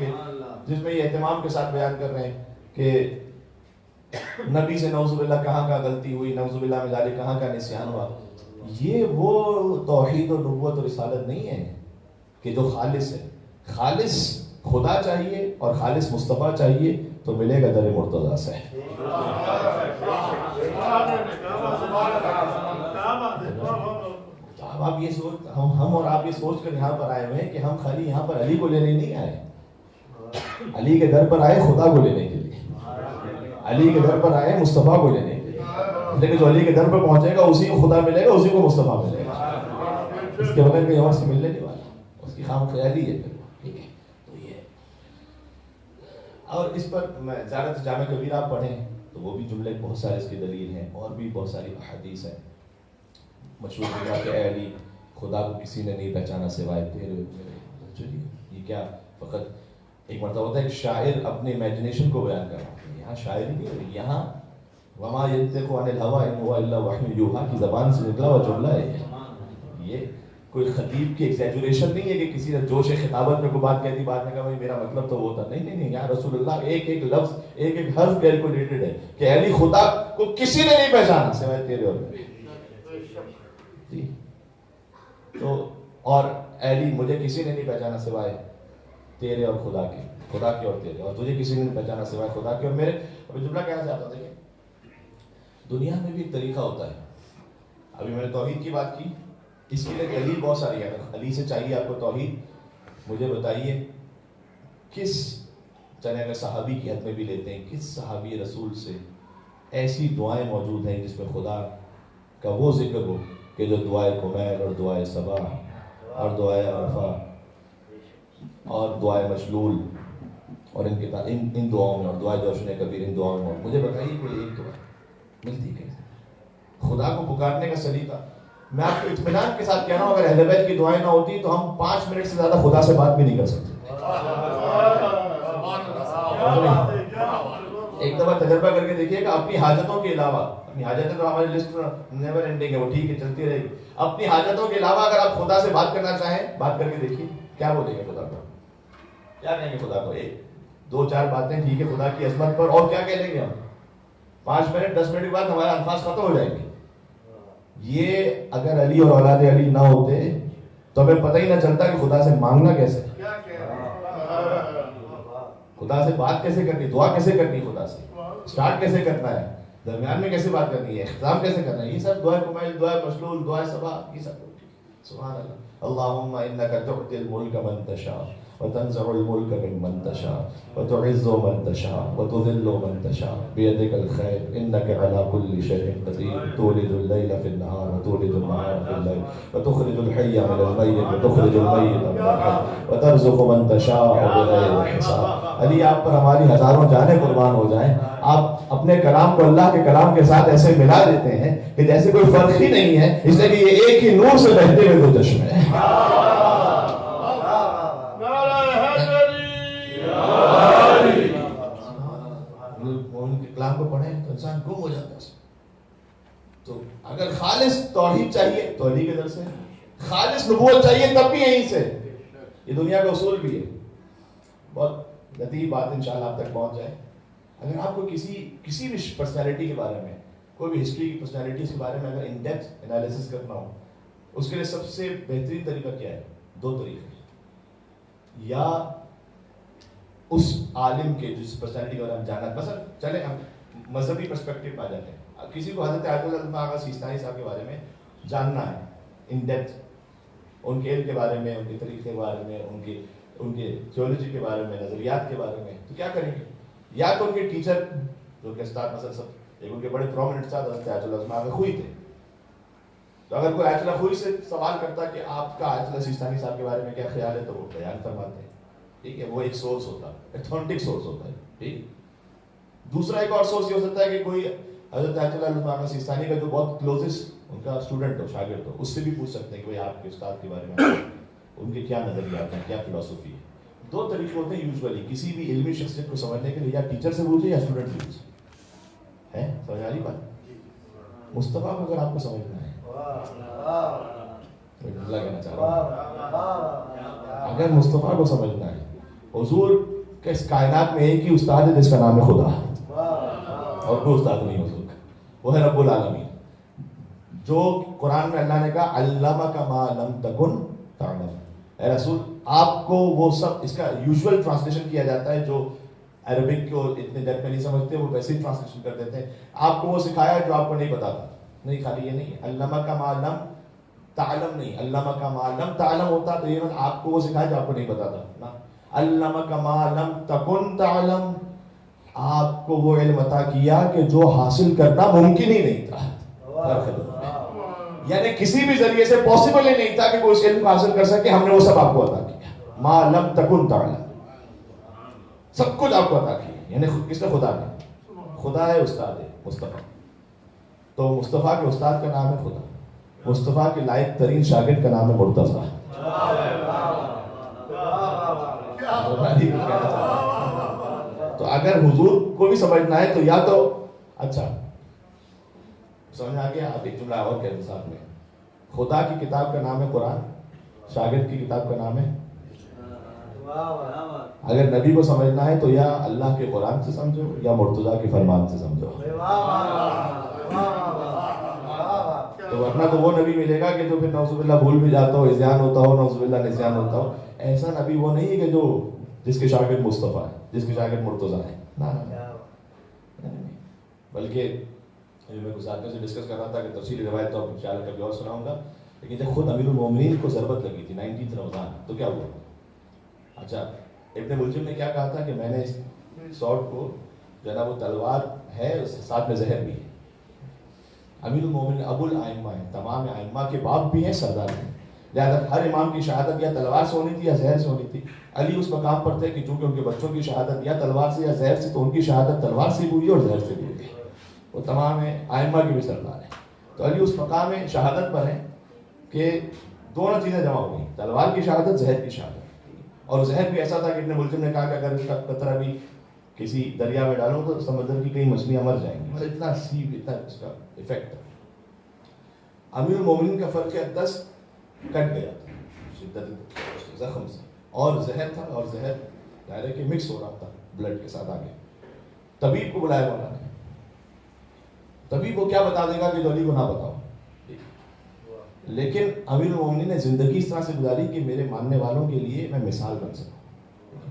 جس میں یہ اہتمام کے ساتھ بیان کر رہے ہیں کہ نبی سے نعوذ باللہ کہاں کا غلطی ہوئی، نعوذ باللہ میں ذالک کہاں کا نسیان ہوا. یہ وہ توحید و نبوت و رسالت نہیں ہے کہ جو خالص ہے. خالص خدا چاہیے اور خالص مصطفیٰ چاہیے تو ملے گا در مرتضیٰ سے. اب آپ یہ سوچ، ہم اور آپ یہ سوچ کر یہاں پر آئے ہوئے ہیں کہ ہم خالی یہاں پر علی کو لینے نہیں آئے، علی کے در پر آئے خدا کو لینے کے لیے، علی کے در پر آئے مصطفیٰ کو لینے کے لیے. لیکن جو علی کے در پر پہنچے گا اسی کو خدا ملے گا، اسی کو مصطفیٰ ملے گا. اس کے بغیر کہیں اور سے ملنے نہیں والا، اس کی خام خیالی ہے. ٹھیک ہے، تو یہ اور اس پر میں زیادہ سے جامع کبیر آپ پڑھیں تو وہ بھی جملے بہت سارے اس کی دلیل ہیں، اور بھی بہت ساری احادیث ہیں. مشہور جگہ کہ اے علی خدا کو کسی نے نہیں پہچانا سوائے تیرے. چلیے یہ کیا فقط ایک مرتبہ ہوتا ہے کہ شاعر اپنے امیجنیشن کو بیان کر رہا ہے، یہاں شاعری نہیں ہو رہی، یہاں وما ينطق عن الهوى ان هو الا وحی یوحی کی زبان سے نکلا ہوا جملہ ہے. یہ کوئی خطیب کی ایگزیجوریشن نہیں ہے کہ کسی نے جوش خطابت میں کوئی بات کہتی، بعد میں کہا بھائی میرا مطلب تو وہ تھا. نہیں نہیں نہیں، یہاں رسول اللہ ایک ایک لفظ ایک ایک حرف کیلکولیٹڈ ہے کہ علی خدا کو کسی نے نہیں پہچانا سوائے تیرے اور میرے. جی تو اور علی مجھے کسی نے نہیں پہچانا سوائے تیرے اور خدا کے, خدا کے اور تیرے, اور تجھے کسی نے نہیں پہچانا سوائے خدا کے اور میرے. ابھی جملہ کہنا چاہتا ہوں, دیکھیں دنیا میں بھی ایک طریقہ ہوتا ہے. ابھی میں نے توحید کی بات کی, اس کے لیے دلیل بہت ساری ہے. علی سے چاہیے آپ کو توحید, مجھے بتائیے کس چلے اگر صحابی کی حد میں بھی لیتے ہیں, کس صحابی رسول سے ایسی دعائیں موجود ہیں جس میں خدا کا وہ ذکر ہو کہ جو دعائے کمیل اور دعائے صباح اور دعائے عرفہ اور دعائے مشلول اور ان دعاؤں میں اور دعائے جوشن کبیر ان دعاؤں میں. مجھے بتائیے کوئی ایک دعا ملتی کیسے؟ خدا کو پکارنے کا سلیقہ میں آپ کو اطمینان کے ساتھ کہہ رہا ہوں, اگر اہل بیت کی دعائیں نہ ہوتی تو ہم 5 منٹ سے زیادہ خدا سے بات بھی نہیں کر سکتے. ایک دفعہ تجربہ کر کے دیکھیے کہ اپنی حاجتوں کے علاوہ, اپنی حاجتیں تو ہماری لسٹ نیور اینڈنگ ہے, وہ ٹھیک ہے چلتی رہے گی. اپنی حاجتوں کے علاوہ اگر آپ خدا سے بات کرنا چاہیں, بات کر کے دیکھیے کیا بولیں گے خدا کو, کیا کہیں گے خدا کو؟ 1-2-4 باتیں ٹھیک ہے خدا کی عظمت پر, اور کیا کہہ لیں گے ہم؟ 5 منٹ 10 منٹ کے بعد ہمارے الفاظ ختم ہو جائیں گے. یہ اگر علی اور اولاد علی نہ ہوتے تو ہمیں پتہ ہی نہ چلتا کہ خدا سے مانگنا کیسے, خدا سے بات کیسے کرنی, دعا کیسے کرنی, خدا سے سٹارٹ کیسے کرنا ہے, درمیان میں کیسے بات کرنی ہے, اختتام کیسے کرنا ہے. یہ سب دعائے کمیل, دعائے مشلول, دعائے صباح, یہ سب سبحان اللہ. اللہم انک تعطی الملک من تشاء وتنزع الملک ممن تشاء وتعز من تشاء وتذل من تشاء بیدک الخیر انک علی کل شیء قدیر تولج اللیل فی النہار وتولج النہار فی اللیل وتخرج الحی من المیت وتخرج المیت من الحی وترزق من تشاء بغیر حساب. علی آپ پر ہماری ہزاروں جانیں قربان ہو جائیں. آپ اپنے کلام کو اللہ کے کلام کے ساتھ ایسے ملا دیتے ہیں کہ جیسے کوئی فرق ہی نہیں ہے, اس لیے کہ یہ ایک ہی نور سے بہتے ہوئے دو چشمے ہیں. ان کے کلام کو پڑھیں تو انسان گم ہو جاتا ہے. تو اگر خالص توحید چاہیے تو علی کے در سے, خالص نبوت چاہیے تب بھی یہیں سے. یہ دنیا کا اصول بھی ہے. بہت لطیف بات انشاءاللہ آپ تک پہنچ جائے. اگر آپ کو کسی بھی پرسنالٹی کے بارے میں, کوئی بھی ہسٹری کی پرسنالٹیز کے بارے میں اگر ان ڈیپتھ انالیسس کرنا ہو, اس کے لیے سب سے بہترین طریقہ کیا ہے؟ 2 طریقے. یا اس عالم کے جس پرسنالٹی کے بارے میں جاننا, مثلا چلے ہم مذہبی پرسپیکٹو پہ آ جاتے ہیں. کسی کو حضرت آیت اللہ آغا سیستانی صاحب کے بارے میں جاننا ہے ان ڈیپتھ, ان کے علم کے بارے میں, ان کے طریقے کے بارے میں, ان کے تھیولوجی کے بارے میں, نظریات کے بارے میں, تو کیا کریں گے؟ یا تو ان کے ٹیچر جو کہ استاد مثلا سب ایک ان کے بڑے پرومننٹ استاد حضرت آیت اللہ آغا خوئی تھے, تو اگر کوئی آیت اللہ خوئی سے سوال کرتا کہ آپ کا آیت اللہ سیستانی صاحب کے بارے میں کیا خیال ہے, تو وہ بیان فرماتے ہیں. ٹھیک ہے, وہ ایک سورس ہوتا ہے, اتھینٹک سورس ہوتا ہے. ٹھیک. دوسرا ایک اور سورس یہ ہو سکتا ہے کہ کوئی حضرت آیت اللہ سیستانی کا جو بہت کلوزسٹ ان کا اسٹوڈنٹ ہو, شاگرد ہو, اس سے بھی پوچھ سکتے ہیں کہ بھائی آپ کے استاد کے بارے میں ان کے کیا نظریات ہیں, کیا فلسفی ہے. 2 طریقے ہوتے ہیں یوزولی کسی بھی علمی شخصیت کو سمجھنے کے لیے, یا ٹیچر سے پوچھیں یا اسٹوڈنٹ سے پوچھیں. ہے سمجھ آ رہی بات؟ مصطفیٰ کو اگر آپ کو سمجھنا ہے, اللہ کہنا چاہ رہا ہوں, اگر مصطفیٰ کو سمجھنا ہے, حضور کہ اس کائنات میں ایک ہی استاد ہے جس کا نام ہے خدا, اور کوئی استاد نہیں ہو سکتا, وہ ہے رب العالمین. جو قرآن میں اللہ نے کہا علمک ما لم تکن تعلم, اے رسول آپ کو وہ سب, اس کا یوزول ٹرانسلیشن کیا جاتا ہے, جو عربک کو اتنے ڈیپتھ میں نہیں سمجھتے وہ ویسے ہی ٹرانسلیشن کر دیتے ہیں, آپ کو وہ سکھایا جو آپ کو نہیں پتا تھا. نہیں, خالی یہ نہیں, علمک ما لم تعلم نہیں, علمک ما لم تعلم ہوتا تو یہ آپ کو وہ سکھایا جو آپ کو نہیں پتا تھا نا. علمک ما لم تکن تعلم, آپ کو وہ علم عطا کیا کہ جو حاصل کرنا ممکن ہی نہیں تھا. یعنی کسی بھی ذریعے سے پاسبل ہی نہیں تھا کہ کوئی اس علم کو حاصل کر سکے, ہم نے وہ سب آپ کو عطا کیا. ما لم تکن تعلم, سب کچھ آپ کو عطا کیا. یعنی کس نے؟ خدا نے. خدا ہے استاد ہے مصطفیٰ, تو مصطفیٰ کے استاد کا نام ہے خدا. مصطفیٰ کے لائق ترین شاگرد کا نام ہے مرتضیٰ. تو اگر حضور کو بھی سمجھنا ہے تو یا تو اچھا سمجھ آ گیا. آپ ایک جملہ اور کہتے ہیں ساتھ میں, خدا کی کتاب کا نام ہے قرآن, شاگرد کی کتاب کا نام ہے اگر نبی کو سمجھنا ہے تو یا اللہ کے قرآن سے سمجھو یا مرتضیٰ کے فرمان سے سمجھو. تو ورنہ تو وہ نبی ملے گا کہ جو پھر نعوذ باللہ بھول بھی جاتا ہو, اذیان ہوتا ہو, نعوذ باللہ نسیان ہوتا ہو. ایسا نبی وہ نہیں ہے کہ جو جس کے شاگرد مصطفیٰ ہے, جس کے شاگرد مرتضیٰ ہے. بلکہ میں کچھ آدمیوں سے ڈسکس کر رہا تھا کہ تفصیلی روایت تو انشاءاللہ کبھی اور سناؤں گا, لیکن جب خود امیر المومنین کو ضربت لگی تھی 19 رمضان تو کیا ہوا؟ اچھا, ابن ملجم نے کیا کہا تھا کہ میں نے اس سوٹ کو جو ہے نا وہ تلوار ہے ساتھ میں زہر بھی ہے. امیر المومنین ابو الائمہ ہیں, تمام ائمہ کے باپ بھی ہیں, سردار ہیں, لہٰذا ہر امام کی شہادت یا تلوار سے ہونی تھی یا زہر سے ہونی تھی. علی اس مقام پر تھے کہ چونکہ ان کے بچوں کی شہادت یا تلوار سے یا زہر سے, تو ان کی شہادت تلوار سے ہوئی اور زہر سے بھی ہوئی. وہ تمام ہیں, ائمہ کے بھی سردار ہیں. تو علی اس مقام میں شہادت پر ہیں کہ دونوں چیزیں جمع ہو گئیں, تلوار کی شہادت, زہر کی شہادت. اور زہر بھی ایسا تھا کہ ابن ملجم نے کہا کہ اگر اس کا قطرہ بھی کسی دریا میں ڈالو تو سمندر کی کئی مچھلیاں مر جائیں گی. مطلب اتنا سیب, اتنا اس کا افیکٹ. امیر المومنین کا فرق ہے, دست کٹ گیا تھا شدت زخم سے, اور زہر تھا, اور زہر ظاہر ہے کہ مکس ہو رہا تھا بلڈ کے ساتھ. آگے طبیب کو بلایا مولا نے. طبیب کو کیا بتا دے گا کہ جو علی کو نہ بتاؤ, لیکن امیر المومنین نے زندگی اس طرح سے گزاری کہ میرے ماننے والوں کے لیے میں مثال بن سکوں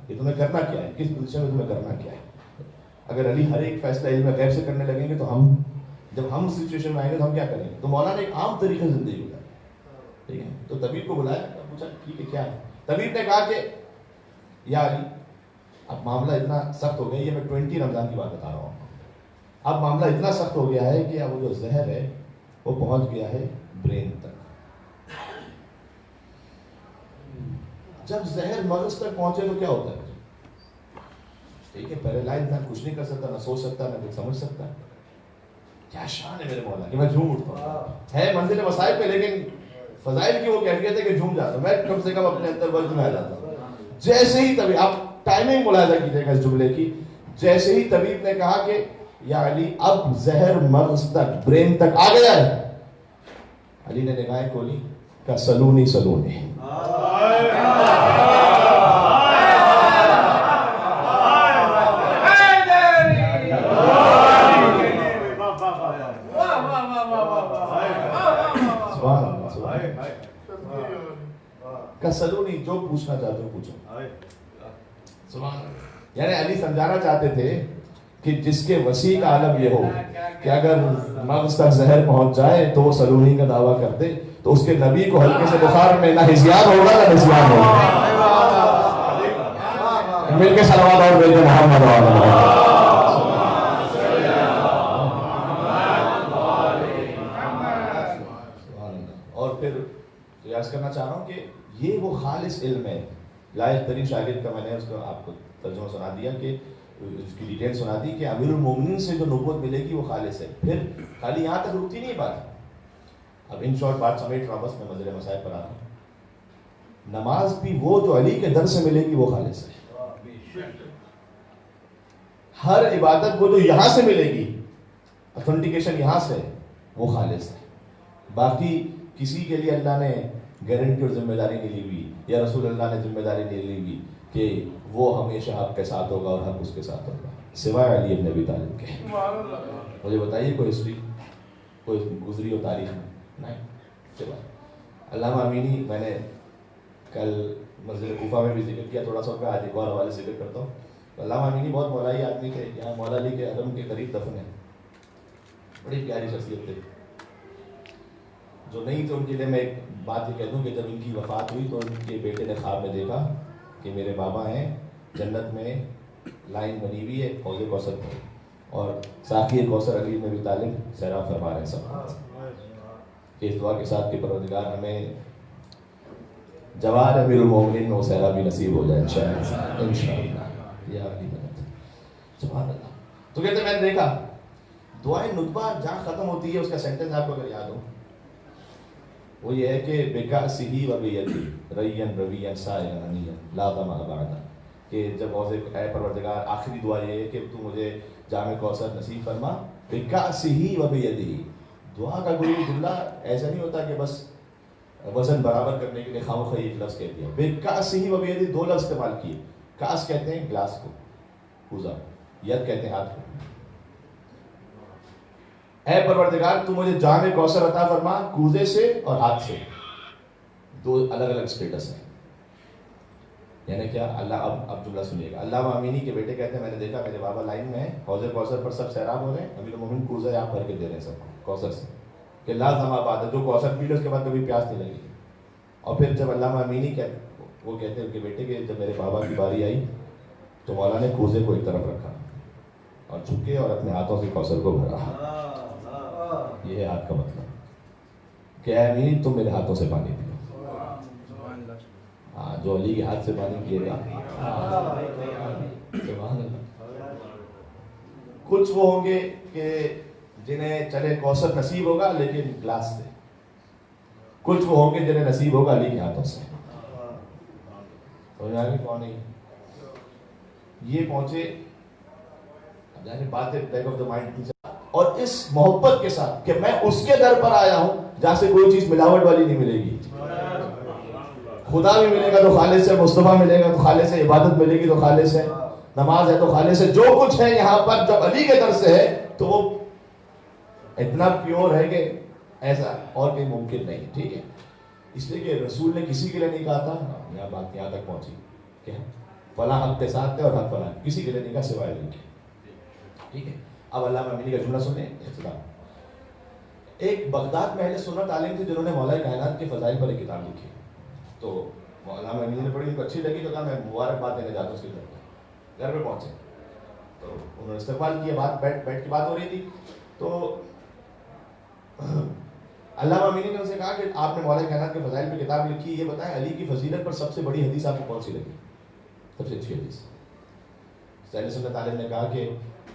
کہ تمہیں کرنا کیا ہے, کس پوزیشن میں تمہیں کرنا کیا ہے. اگر علی ہر ایک فیصلہ علم غیب سے کرنے لگیں گے تو ہم جب ہم سچویشن میں آئیں گے تو ہم کیا کریں گے. تو مولانا نے ایک عام طریقے سے زندگی گزاری, ٹھیک ہے. تو طبیب کو بلایا, پوچھا ٹھیک ہے کیا ہے. طبیب نے کہا کہ یا علی اب معاملہ اتنا سخت ہو گیا, یہ میں 20 رمضان کی بات بتا رہا ہوں, اب معاملہ اتنا سخت ہو گیا ہے کہ اب وہ جو زہر ہے وہ پہنچ گیا ہے برین تک. جب زہر مغز تک پہنچے تو کیا ہوتا ہے, ٹھیک ہے, پیرالائز, نہ کچھ نہیں کر سکتا, نہ سوچ سکتا, نہ کچھ سمجھ سکتا. کیا شان ہے میرے مولا کہ میں جھوم اٹھتا ہوں. ہے منزل مسائل پہ, لیکن فضائل کی وہ کیفیت ہے کہ جھوم جاتا ہوں میں, کم سے کم اپنے اندر وزن میں آ جاتا ہوں. جیسے ہی طبیب, آپ ٹائمنگ ملاحظہ کیجیے گا اس جملے کی, جیسے ہی طبیب نے کہا کہ یا علی اب زہر مغز تک, برین تک آ گیا ہے, علی نے نگاہیں کھولی, کہا سلونی سلونی. سلونی, جو پوچھنا چاہتے ہو پوچھو. یعنی علی سمجھانا چاہتے تھے کہ جس کے وسیع کا عالم یہ ہو کہ اگر مغز تک زہر پہنچ جائے تو وہ سلونی کا دعویٰ کرتے, تو اس کے نبی کو ہلکے سے بخار میں نہ ہزیان ہوگا نہ نسیان ہوگا. مل کے صلوات اور مل کے محمد اور پھر ریاض کرنا چاہ رہا ہوں کہ یہ وہ خالص علم ہے. لائق ترین شاگرد کا میں نے اس کو آپ کو ترجمہ سنا دیا, کہ اس کی ڈیٹیل سنا دی کہ امیر المومنین سے جو نبوت ملے گی وہ خالص ہے. پھر خالی یہاں تک رکتی نہیں بات. اب ان شارٹ بات سمیٹ رہا, بس میں منزل مسائل پر آ رہا ہوں. نماز بھی وہ جو علی کے در سے ملے گی وہ خالص ہے. ہر عبادت کو جو یہاں سے ملے گی, اتھینٹیکیشن یہاں سے, وہ خالص ہے. باقی کسی کے لیے اللہ نے گارنٹی اور ذمہ داری نہیں لی ہوئی, یا رسول اللہ نے ذمہ داری نہیں لی ہوئی کہ وہ ہمیشہ حق کے ساتھ ہوگا اور حق اس کے ساتھ ہوگا, سوائے علی ابن ابی طالب کے. مجھے بتائیے کوئی ہسٹری, کوئی گزری ہو تاریخ میں؟ نہیں. سوائے علامہ امینی, میں نے کل مسجد کوفہ میں بھی ذکر کیا تھوڑا سا, آج ایک اور حوالے ذکر کرتا ہوں. علامہ امینی بہت مولائی آدمی تھے, یہاں مولا علی کے حرم کے قریب دفن ہے. بڑی پیاری شخصیت تھے. جو نہیں تھے ان کے لیے میں ایک بات یہ کہہ دوں کہ جب ان کی وفات ہوئی تو ان کے بیٹے نے خواب میں دیکھا کہ میرے بابا ہیں, جنت میں لائن بنی ہوئی ہے حوض کوثر پر, اور ساقی کوثر علی بن ابی طالب سیراب فرما رہے ہیں سب. اس دعا کے ساتھ کہ پروردگار ہمیں جوار امیر المومنین میں وہ سیرابی نصیب ہو جائے انشاءاللہ. یا علی سبحان اللہ. تو کہتے میں نے دیکھا دعائیں ندبہ جہاں ختم ہوتی ہے, اس کا سینٹنس آپ کو اگر یاد ہو وہ یہ ہے کہ بِكَأْسِهِ وَبِيَدِهِ رَيًّا رَوِيًّا سَائِغًا هَنِيًّا لَا ظَمَأَ بَعْدَهُ, کہ جب اے پروردگار آخری دعا یہ ہے کہ تو مجھے جام کوثر نصیب فرما. بِكَأْسِهِ وَبِيَدِهِ, دعا کا کوئی جملہ ایسا نہیں ہوتا کہ بس وزن برابر کرنے کے لیے خامخواہ ایک لفظ کہہ دیا. بے کاس ہی و بیدی 2 لفظ استعمال کیے. کاس کہتے ہیں گلاس کو, کوزہ. ید کہتے ہیں ہاتھ کو. اے پروردگار تو مجھے جام کوثر عطا فرما, کوزے سے اور ہاتھ سے. 2 الگ الگ اسٹیٹس ہیں. یعنی کیا؟ اللہ اب جملہ سنیے گا. علامہ امینی کے بیٹے کہتے ہیں میں نے دیکھا میرے بابا لائن میں ہے, حوض کوثر پر سب سیراب ہو رہے ہیں, ابھی تو مومن کوزہ آپ بھر کے دے رہے ہیں سب کوثر سے کہ لازم آباد ہے, جو کوثر پی لے اس کے بعد کبھی پیاس نہیں لگی. اور پھر جب علامہ امینی وہ کہتے ہیں ان کے بیٹے کہ جب میرے بابا کی باری آئی تو مولا نے کوزے کو ایک طرف رکھا اور جھکے اور اپنے ہاتھوں سے کوثر کو بھرا. یہ ہے ہاتھ کا مطلب کہ اے امینی تم میرے ہاتھوں سے پانی پیو. ہاں, جو علی کے ہاتھ سے پانی پیے گا. سبحان اللہ. کچھ وہ ہوں گے کہ جنہیں چلے کوثر نصیب ہوگا لیکن گلاس سے. کچھ وہ ہوں گے جنہیں نصیب ہوگا علی کے ہاتھوں سے. کون نہیں یہ پہنچے بات ہے بیک آف دا مائنڈ. اور اس محبت کے ساتھ کہ میں اس کے در پر آیا ہوں جہاں سے کوئی چیز ملاوٹ والی نہیں ملے گی. خدا بھی ملے گا تو خالص ہے, مصطفیٰ ملے گا تو خالص ہے, عبادت ملے گی تو خالص ہے, نماز ہے تو خالص ہے. جو کچھ ہے یہاں پر جب علی کے در سے ہے تو وہ اتنا پیور ہے کہ ایسا اور کہیں ممکن نہیں. ٹھیک ہے, اس لیے کہ رسول نے کسی کے لیے نہیں کہا تھا. یہاں بات یہاں تک پہنچی کہ فلاں حق کے ساتھ ہے اور حق فلاں, کسی کے لیے نہیں کہا سوائے علی کے. ٹھیک ہے, اب علامہ امینی کا جملہ سنیں. اختتام. ایک بغداد میں اہل سنت عالم تھے جنہوں نے مولا کائنات کے فضائل پر ایک کتاب لکھی. تو علامہ امینی نے پڑھی, ان کو اچھی لگی تو کہا میں مبارکباد دینے جاتا ہوں اس کے گھر پہ پہنچے تو انہوں نے استقبال کیا. بات بیٹھ کی بات ہو رہی تھی تو علامہ امینی نے ان سے کہا کہ آپ نے مولا کائنات کے فضائل پہ کتاب لکھی, یہ بتائیں علی کی فضیلت پر سب سے بڑی حدیث آپ کو کون سی لگی, سب سے اچھی حدیث؟ اہل سنت عالم نے کہا کہ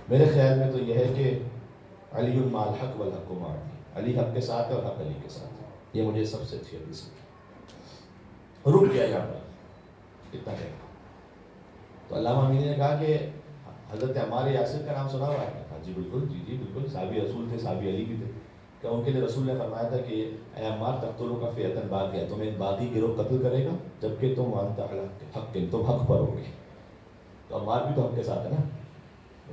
میرے خیال میں تو یہ ہے کہ علی مع الحق والحق مع علی, علی حق کے ساتھ ہے اور حق علی کے ساتھ ہے. یہ مجھے سب سے اچھی حدیث ہے. رک گیا یہاں پر اتنا کہہ. تو علامہ امینی نے کہا کہ حضرت عمار یاسر کا نام سنا ہوا ہے؟ کہا جی بالکل, جی بالکل, صحابی رسول تھے, صحابی علی بھی تھے. کہ ان کے لیے رسول نے فرمایا تھا کہ اے عمار تقتلوا کا فئۃ باغیہ, تمہیں ایک باغی گروہ قتل کرے گا جبکہ تم وانت علی حق, تم حق پر ہوگے. تو عمار بھی تو حق کے ساتھ ہے نا.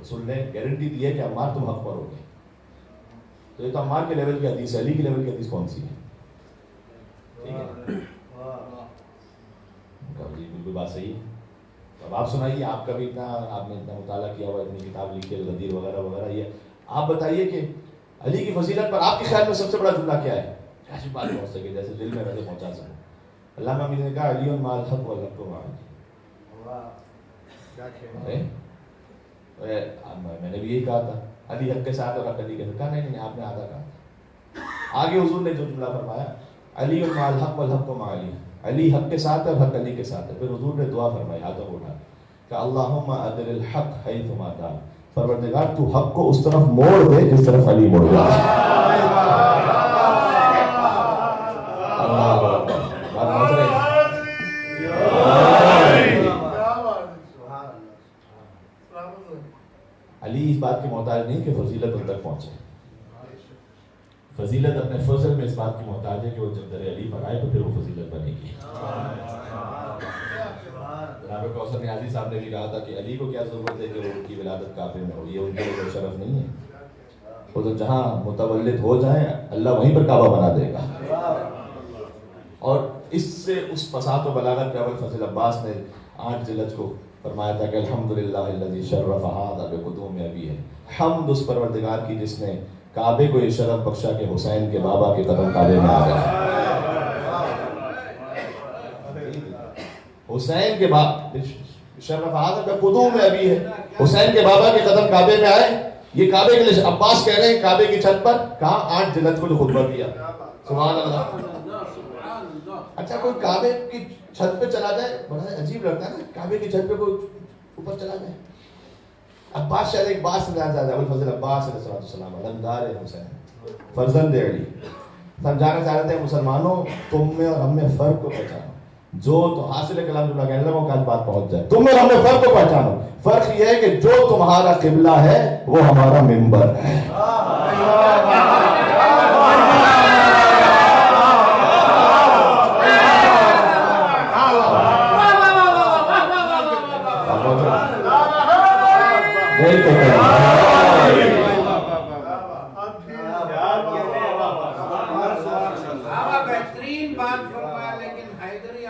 رسول نے گارنٹی دی ہے کہ عمار تم حق پر ہوگے. تو یہ تو عمار کے لیول کی حدیث ہے, علی کے لیول کی حدیث کون سی ہے؟ ٹھیک ہے, جی بالکل بات صحیح ہے. اب آپ سنائیے, آپ کا بھی اتنا, آپ نے اتنا مطالعہ کیا ہوا, اتنی کتاب لکھی ہے, غدیر وغیرہ وغیرہ, یہ آپ بتائیے کہ علی کی فضیلت پر آپ کے خیال میں سب سے بڑا جملہ کیا ہے؟ ایسی بات پہنچ سکے جیسے دل میں ویسے پہنچا سکوں. علامہ امینی نے کہا علی مع الحق والحق مع علی. میں نے بھی یہی کہا تھا علی حق کے ساتھ اور حق علی کے ساتھ. کہا نہیں, آپ نے آدھا کہا. آگے حضور نے جو جملہ فرمایا علی مع الحق والحق مع علی, علی حق کے ساتھ ہے اور حق علی کے ساتھ ہے. پھر حضور نے دعا فرمائی ہاتھوں کو اٹھا کہ اللہم ادر الحق حیثما کان, پروردگار تو حق کو اس طرف موڑ دے جس طرف علی موڑ گیا. علی اس بات کی محتاج نہیں کہ فضیلت ان تک پہنچے. فضیلت اپنے فضل میں اس بات کی محتاج ہے کہ وہ جب در علی پر آئے تو پھر وہ فضیلت بنے گی. جناب کوثر نیازی صاحب نے بھی کہا تھا کہ علی کو کیا ضرورت ہے کہ وہ ان کی ولادت کعبے میں ہو, یہ ان کے لیے شرف نہیں ہے. وہ تو جہاں متولد ہو جائیں اللہ وہیں پر کعبہ بنا دے گا. اور اس سے اس فساد و بلاغت پہ ابو الفضل عباس نے 8 ذی الحجہ کو فرمایا تھا کہ الحمدللہ الذی شرف ھذا بقدوم ابی ہے. حمد اس پروردگار کی جس نے کعبے کو یہ شرف بخشا کہ حسین کے بابا کے قدم کعبے میں آ گئے. حسین کے بابا شرف ھذا بقدوم ابی ہے, حسین کے بابا کے قدم کعبے میں آئے. یہ کعبے کے لیے عباس کہہ رہے ہیں کعبے کی چھت پر کہاں 8 ذی الحجہ کو جو خطبہ کیا. سبحان اللہ. اچھا کوئی کعبے کی چھت پہ چلا جائے بڑا عجیب لگتا ہے نا, کعبے کی چھت پہ کوئی اوپر چلا جائے. عباس شاید ایک بات سمجھانا چاہتا ہے, ابو الفضل عباس علیہ السلام علمدار حسین فرزند علی, سمجھانا چاہتے ہیں مسلمانوں تم میں اور ہم میں فرق کو پہچانو. جو تو حاصل کلام جو کہنے لگا کل بات پہنچ جائے. تم میں اور ہم میں فرق کو پہچانو. فرق یہ ہے کہ جو تمہارا قبلہ ہے وہ ہمارا منبر ہے.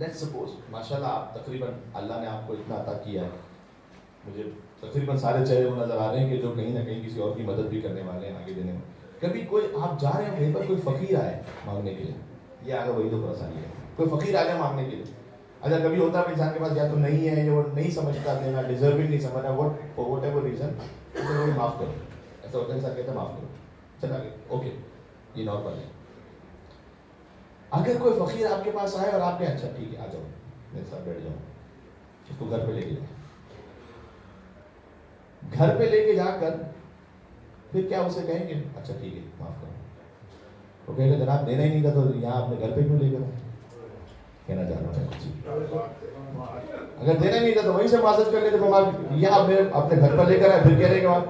لیٹس سپوز ماشاءاللہ آپ تقریباً اللہ نے آپ کو اتنا عطا کیا ہے, مجھے تقریباً سارے چہرے وہ نظر آ رہے ہیں کہ جو کہیں نہ کہیں کسی اور کی مدد بھی کرنے والے ہیں آگے دینے میں. کبھی کوئی آپ جا رہے ہیں کہیں پر, کوئی فقیر آئے مانگنے کے لیے, یہ آگے وہی تو پریشانی ہے, کوئی فقیر آ جائے مانگنے کے لیے. اچھا کبھی ہوتا ہے انسان کے پاس یا تو نہیں ہے یا وہ نہیں سمجھتا دینا, ڈیزرونگ نہیں سمجھنا, واٹ ایور ریزن, تو وہ معاف کرو. ایسا ہوتا ہے انسان کہتا ہے معاف کرو, چلا گیا, اوکے یہ نارمل ہے. اگر کوئی فقیر آپ کے پاس آئے اور آپ کہیں اچھا ٹھیک ہے آ جاؤ میرے ساتھ بیٹھ جاؤ, اس کو گھر پہ لے کے جاؤ. گھر پہ لے کے جا کر پھر کیا اسے کہیں گے اچھا ٹھیک ہے معاف کرو, وہ کہے گا جناب دینا ہی نہیں تھا تو یہاں اپنے گھر پہ کیوں لے کر آئے, کہنا چاہ رہا ہوں اگر دینا ہی نہیں تھا تو وہیں سے معذرت کر لیتے, یہاں اپنے گھر پر لے کر آئے پھر کہہ رہے کہ آپ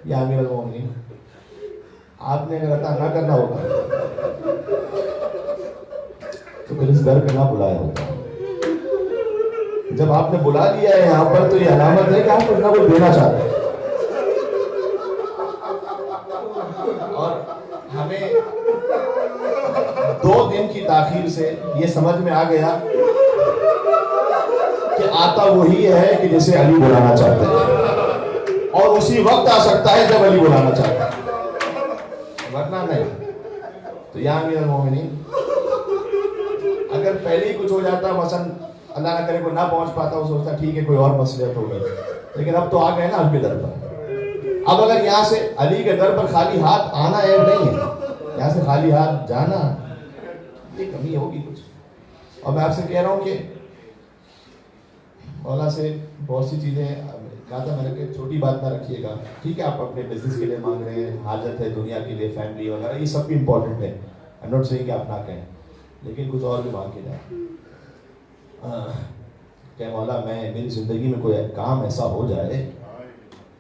یا امیر المومنین آپ نے اگر عطا نہ کرنا ہوتا تو پھر اس گھر پہ نہ بلایا ہوتا. جب آپ نے بلا لیا ہے یہاں پر تو یہ علامت ہے کہ آپ کچھ نہ کچھ دینا چاہتے ہیں. اور ہمیں 2 دن کی تاخیر سے یہ سمجھ میں آ گیا کہ آتا وہی ہے کہ جسے علی بلانا چاہتے ہیں, اور اسی وقت آ سکتا ہے جب علی بلانا چاہتا ہے, ورنہ نہیں. تو یا امیر المومنین اگر پہلے ہی کچھ ہو جاتا, مثلا اللہ نہ کرے کوئی نہ پہنچ پاتا, وہ سوچتا ٹھیک ہے کوئی اور مصلحت ہو گئی, لیکن اب تو آ گئے نا آپ کے در پر. اب اگر یہاں سے علی کے در پر خالی ہاتھ آنا عیب نہیں ہے, یہاں سے خالی ہاتھ جانا یہ کمی ہوگی کچھ. اور میں آپ سے کہہ رہا ہوں کہ مولا سے بہت سی چیزیں کہا تھا میں نے کہ چھوٹی بات نہ رکھیے گا, ٹھیک ہے آپ اپنے بزنس کے لیے مانگ رہے ہیں, حاجت ہے دنیا کے لیے, فیملی وغیرہ یہ سب بھی امپورٹنٹ ہے, آئی ایم ناٹ سیئنگ کہ آپ نہ کہیں, لیکن کچھ اور بھی مانگ کے جائیں کہ مولا میری زندگی میں کوئی کام ایسا ہو جائے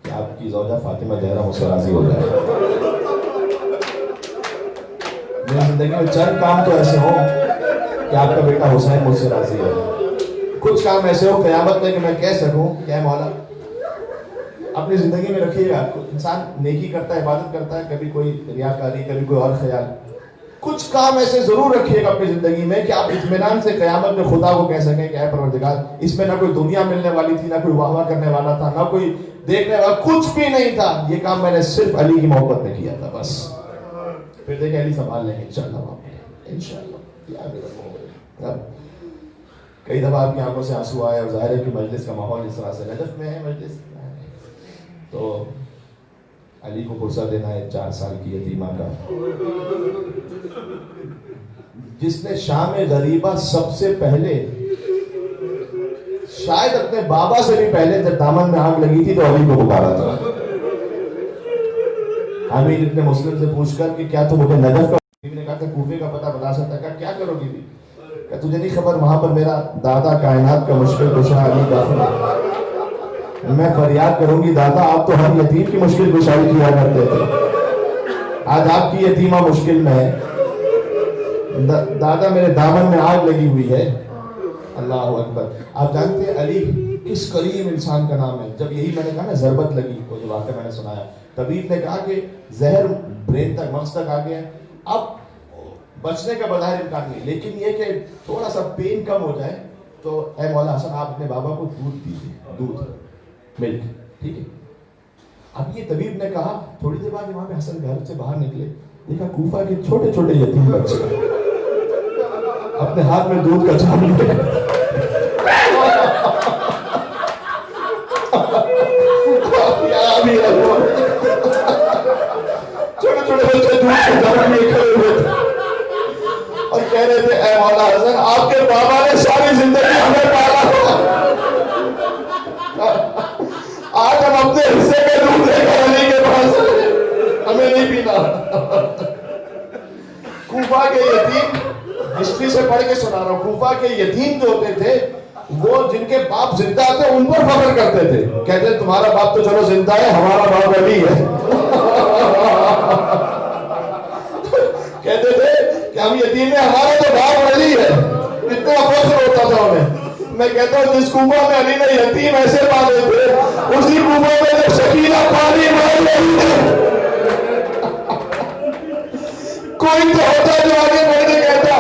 کہ آپ کی زوجہ فاطمہ زہرا مجھ سے راضی ہو جائے. میری زندگی میں چند کام تو ایسے ہوں کہ آپ کا بیٹا حسین مجھ سے راضی ہو جائے. کچھ کام ایسے ہو قیامت میں کہ میں کہہ سکوں کہ اے مولا اپنی زندگی میں رکھیے گا. انسان نیکی کرتا ہے, عبادت کرتا ہے, کبھی کوئی ریاکاری, کبھی کوئی اور خیال. کچھ کام ایسے ضرور رکھیے گا اپنی زندگی میں کہ آپ اطمینان سے قیامت میں خدا کو کہہ سکیں کہ اے پروردگار اس میں نہ کوئی دنیا ملنے والی تھی, نہ کوئی واہ واہ کرنے والا تھا, نہ کوئی دیکھنے والا, کچھ بھی نہیں تھا. یہ کام میں نے صرف علی کی محبت میں کیا تھا بس. پھر دیکھیں علی سنبھال لیں گے انشاءاللہ. کئی دفعہ آپ کی آنکھوں سے آنسو آئے, اور ظاہر ہے کہ مجلس کا ماحول اس طرح سے نجف میں ہے مجلس, تو علی کو پرسہ دینا ہے 4 سال کی یتیمہ کا, جس نے شام غریبہ سب سے پہلے شاید اپنے بابا سے بھی پہلے جب دامن میں آگ لگی تھی تو علی کو پکارا تھا. حمید ابن مسلم سے پوچھ کر کہ کیا تو مجھے نجف کا, بیوی نے کہا کہ کوفے کا پتہ بتا سکتا ہے, کیا کرو گی بھی, کہ تجھے نہیں خبر وہاں پر میرا دادا کائنات کا مشکل کشا علی داخل ہے, میں فریاد کروں گی دادا آپ تو ہر یتیم کی مشکل کشائی کیا کرتے تھے, آج آپ کی یتیمہ مشکل میں ہے, دادا میرے دامن میں آگ لگی ہوئی ہے. اللہ اکبر. آپ جانتے ہیں علی کس کریم انسان کا نام ہے. جب یہی میں نے کہا نا ضربت لگی, وہ جو واقعہ میں نے سنایا, طبیب نے کہا کہ زہر برین تک, مغز تک آ گیا ہے, اب بچنے کا بظاہر امکان نہیں, لیکن یہ کہ تھوڑا سا پین کم ہو جائے تو اے مولا حسن آپ اپنے بابا کو دودھ دیجیے, دودھ ملک, ٹھیک ہے. اب یہ طبیب نے کہا, تھوڑی دیر بعد امام حسن گھر سے باہر نکلے, دیکھا کوفہ کے چھوٹے چھوٹے یتیم بچے اپنے ہاتھ میں دودھ کا جام لیے, چھوٹے چھوٹے بچے دودھ کا جام لیے کھڑے ہوئے تھے اور کہہ رہے تھے اے مولا حسن آپ کے بابا نے ساری زندگی ہمیں پالا, آج ہم اپنے حصے کے دودھ لے کر علی کے پاس, ہمیں نہیں پینا. کوفہ کے یتیم, ہسٹری سے پڑھ کے سنا رہا ہوں, کوفہ کے یتیم جو ہوتے تھے وہ جن کے باپ زندہ تھے ان پر فخر کرتے تھے, کہتے تمہارا باپ تو چلو زندہ ہے, ہمارا باپ علی ہے. کہتے تھے کہ ہم یتیم ہیں, ہمارا تو باپ علی ہے, اتنا فخر ہوتا تھا انہیں. میں کہتا ہوں جس کوفہ میں علی نے یتیم ایسے پالے تھے, اسی کوفہ میں جب سکینہ پانی مار رہی ہے, کوئی تو ہوتا جو آگے بڑھ کے کہتا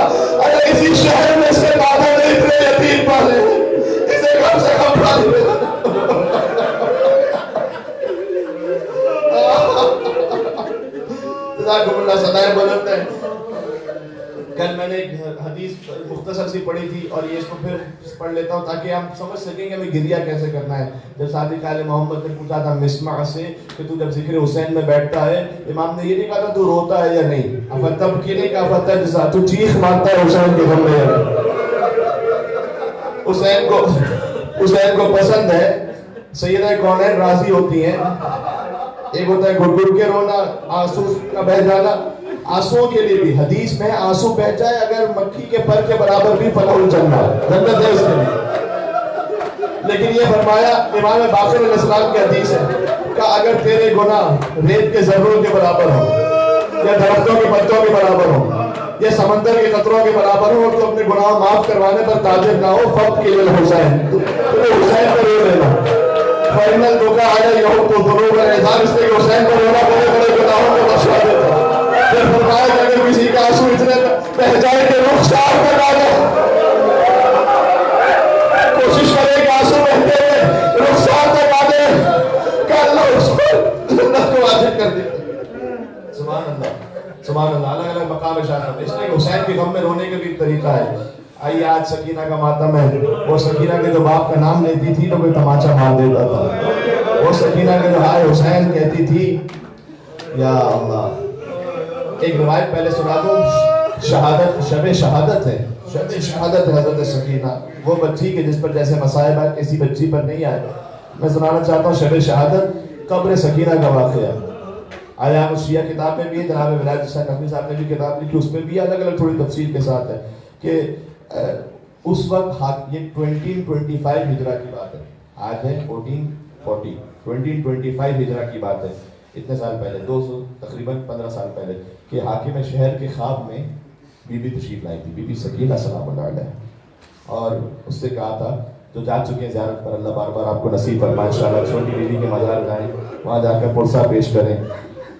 اگر اسی شہر میں سے پڑھی تھی اور یہ اس کو پھر پڑھ لیتا ہوں تاکہ ہم سمجھ سکیں کہ ہمیں گریہ کیسے کرنا ہے. جب سعدی خیال محمد نے پوچھا تھا مسمع سے کہ تو جب ذکر حسین میں بیٹھتا ہے، امام نے یہ نہیں کہا تھا تو روتا ہے یا نہیں، افتب کی نہیں کہا فتجزا، تو چیخ مارتا ہے حسین کے غم میں یا نہیں. حسین کو پسند ہے. سیدہ کونین راضی ہوتی ہیں. ایک ہوتا ہے گھٹ گھٹ کے رونا، آنسو کا بہ جانا. آنسوؤں کے لیے بھی حدیث میں آنسو بہ جائے اگر مکھی کے پر کے برابر بھی فلاح الجنہ، جنت ہے اس کے لیے. لیکن یہ فرمایا امام باقر علیہ السلام کی حدیث ہے کہ اگر تیرے گناہ ریت کے ذروں کے برابر ہوں یا درختوں کے پتوں کے برابر ہوں یا سمندر کے قطروں کے برابر ہوں اور تو اپنے گناہ معاف کروانے پر قادر نہ ہو، فب کے لیے حسین تو حسین پر رو لینا. فائنل دھوکہ آیا یہاں تو دونوں کا اعزاز اس لیے کہ حسین کو رونا بڑے بڑے گناہوں کو بخشوا دیتا. پھر فرمایا کہ اگر کسی کا آنسو اتنے بہ جائے کہ رخسار تک آ جائے، کوشش کرے کہ آنسو بہتے ہوئے رخسار تک آ جائے کہ اللہ اس پر جنت کو واجب کر دے. سبحان اللہ، سبحان اللہ. الگ الگ مقام شاہد. اس لیے حسین کے غم میں رونے کا بھی طریقہ ہے. آئیے آج سکینہ کا ماتم ہے. وہ سکینہ کے جو باپ کا نام لیتی تھی تو کوئی تماچا مار دیتا تھا. وہ سکینہ کے جو ہائے حسین کہتی تھی، یا اللہ. ایک روایت پہلے سنا دوں. شہادت، شب شہادت ہے، شب شہادت ہے حضرت سکینہ. وہ بچی کہ جس پر جیسے مصائب آئے کسی بچی پر نہیں آئے. میں سنانا چاہتا ہوں شب شہادت قبر سکینہ کا واقعہ. آیا شیعہ کتاب میں بھی ہے، جناب ولایت حسین نقوی صاحب نے بھی کتاب لکھی، اس میں بھی الگ الگ تھوڑی تفصیل کے ساتھ ہے کہ اس وقت یہ 2025 ہجرہ کی بات ہے. آج ہے 1440، 2025 ہجرہ کی بات ہے. اتنے سال پہلے، 200 تقریباً 15 سال پہلے، کہ حاکم شہر کے خواب میں بی بی تشریف لائی تھی، بی بی سکینہ سلام اللہ علیہ، اور اس سے کہا تھا جو جا چکے ہیں زیارت پر، اللہ بار بار آپ کو نصیب فرمائے انشاءاللہ. چھوٹی بیوی کے مزار جائیں، وہاں جا کر پرسہ پیش کریں،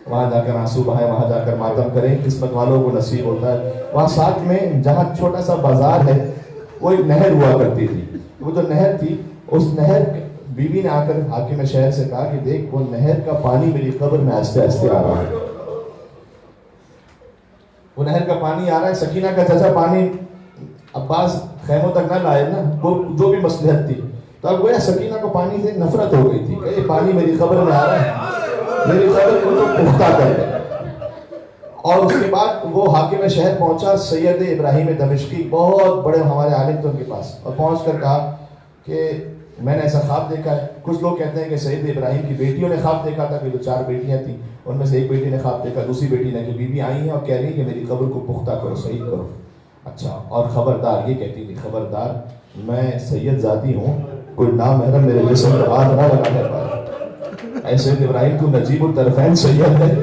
وہاں جا کر آنسو بہائیں، وہاں جا کر ماتم کریں. قسمت والوں کو نصیب ہوتا ہے. وہاں ساتھ میں جہاں چھوٹا سا بازار ہے وہ ایک نہر ہوا کرتی تھی. وہ جو نہر تھی، اس نہر بیوی نے آ کر حاکم شہر سے کہا کہ دیکھ وہ نہر کا پانی میری قبر میں آہستہ آہستہ آ رہا ہے. وہ نہر کا پانی آ رہا ہے. سکینہ کا چچا پانی عباس خیموں تک نہ لائے نا، وہ جو بھی مصلحت تھی. تو اب گویا سکینہ کو پانی سے نفرت ہو گئی تھی کہ یہ پانی میری قبر میں آ رہا ہے، میری قبر کو تو پختہ کر دے. اور اس کے بعد وہ حاکم شہر پہنچا. سید ابراہیم دمشقی بہت بڑے ہمارے عالم تھے ان کے پاس، اور پہنچ کر کہا کہ میں نے ایسا خواب دیکھا ہے. کچھ لوگ کہتے ہیں کہ سید ابراہیم کی بیٹیوں نے خواب دیکھا تھا کہ جو 4 بیٹیاں تھیں ان میں سے ایک بیٹی نے خواب دیکھا، دوسری بیٹی نے کہ بیوی آئی ہیں اور کہہ رہی ہیں کہ میری قبر کو پختہ کرو، صحیح کرو. اچھا، اور خبردار، یہ کہتی تھی خبردار میں سید ذاتی ہوں، کوئی نامحرم میرے جسم پر ہاتھ نہ لگانے پائے. اے سید ابراہیم تو نجیب الطرفین سید ہے،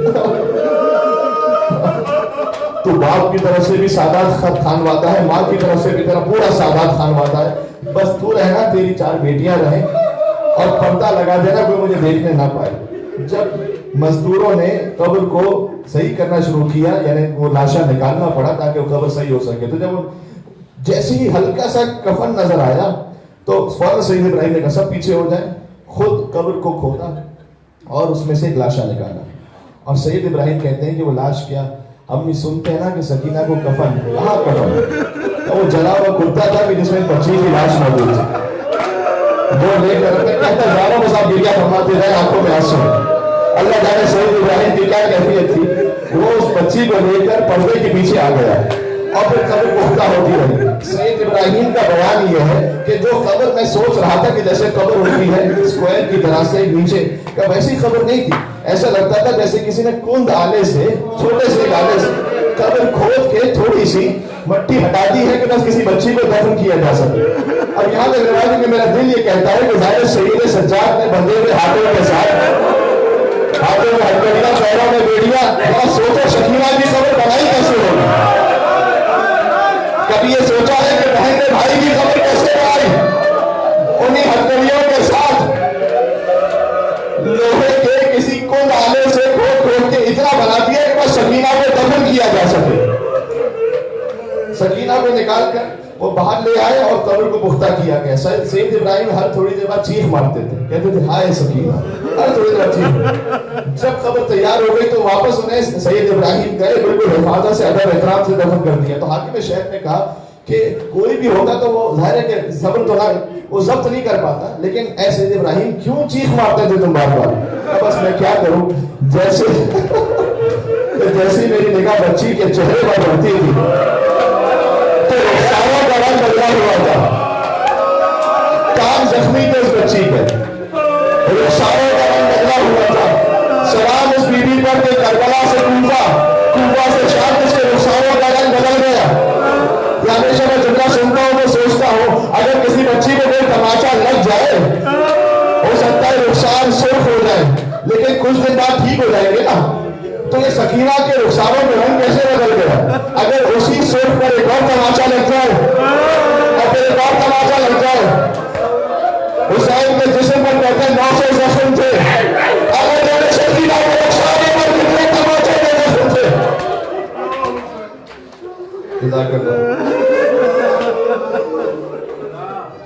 تو باپ کی طرف سے بھی سادات خانوادہ ہے، ماں کی طرف سے بھی تیرا پورا سادات خانوادہ ہے. بس تو رہنا، تیری 4 بیٹیاں رہیں اور پردہ لگا دینا، کوئی مجھے دیکھنے نہ پائے. جب مزدوروں نے قبر کو صحیح کرنا شروع کیا، یعنی وہ لاشا نکالنا پڑا تاکہ وہ قبر صحیح ہو سکے، تو جب جیسے ہی ہلکا سا کفن نظر آیا تو فوراً سید ابراہیم نے کہا سب پیچھے ہو جائیں. خود قبر کو کھودا اور اس میں سے ایک لاشا نکالا. اور سید ابراہیم کہتے ہیں کہ وہ لاش کیا، ہم بھی سنتے ہیں نا کہ سکینہ کو کفن، کہاں کفن؟ تو وہ جلا ہوا کرتا تھا کہ جس میں بچی کی لاش موجود تھی، وہ لے کر کہتا ہزاروں مساف گریا فرماتے رہے، آنکھوں میں آنسو. اللہ جانے سید ابراہیم کی کیا کیفیت تھی. وہ اس بچی کو لے کر پردے کے پیچھے آ گیا اور پھر قبر پختہ ہوتی رہی. سید ابراہیم کا بیان یہ ہے کہ جو قبر میں سوچ رہا تھا کہ جیسے قبر ہوتی ہے اسکوائر کی طرح سے نیچے کا، ویسی قبر نہیں تھی. ایسا لگتا تھا جیسے کسی نے کند آلے سے، چھوٹے سے آلے سے قبر کھود کے تھوڑی سی مٹی ہٹا دی ہے کہ بس کسی بچی کو دفن کیا جا سکے. اب یہاں تک روایت ہے کہ میرا دل یہ کہتا ہے کہ ظاہر سید سجاد نے بندے ہوئے ہاتھوں کے ساتھ، ہاتھوں میں ہتھیلیاں، پیروں میں بیڑیاں، اور سوچو سکینہ کی قبر بنائی کیسے ہوگی. کبھی یہ سوچا ہے کہ بہن نے بھائی کی قبر کیسے بنائی؟ انہی ہتھیلیوں کے ساتھ لوہے کے کسی کند آلے سے کھود کھود کے اتنا بنا دیا کہ بس سکینہ کو دفن کیا جا سکے. سکینہ کو نکال کر وہ باہر لے آئے اور قبر کو پختہ کیا گیا. سید ابراہیم ہر تھوڑی دیر بعد چیخ مارتے تھے، کہتے تھے ہائے سکینہ، ہر تھوڑی دیر بعد چیخ. جب قبر تیار ہو گئی تو واپس انہیں سید ابراہیم گئے، بالکل حفاظت سے ادب احترام سے دفن کر دیا. تو حاکم شہر نے کہا کہ کوئی بھی ہوگا تو وہ ظاہر ہے کہ صبر تو وہ ضبط نہیں کر پاتا، لیکن اے سید ابراہیم کیوں چیخ مارتے تھے تم بار بار؟ بس میں کیا کروں، جیسے میری نگاہ بچی کے چہرے پر پڑتی تھی تو رخساروں کا رنگ بدلا ہوا تھا، کان زخمی تھے اس بچی کے، رخساروں کا رنگ بدلا ہوا تھا، سلام اس بی بی پر کہ کربلا سے کوفہ سے شام اس کے رخساروں کا رنگ بدل گیا۔ یا ہمیشہ میں جملہ سنتا ہوں تو سوچتا ہوں اگر کسی بچی کو کوئی تماشا لگ جائے ہو سکتا ہے رخسار سرخ ہو جائے، لیکن کچھ دن بعد ٹھیک ہو جائیں گے نا۔ تو یہ سکینہ کے رخساروں میں رنگ کیسے بدل گیا؟ اگر اسی سرخ پر ایک اور تماشا لگ جائے اور پھر ایک اور تماشا لگ جائے، حسین کے جسم پر کہتے 900 زخم تھے، اگر میرے سکینہ کے رخساروں پر کتنے تماشے کے زخم تھے؟ جزاک اللہ۔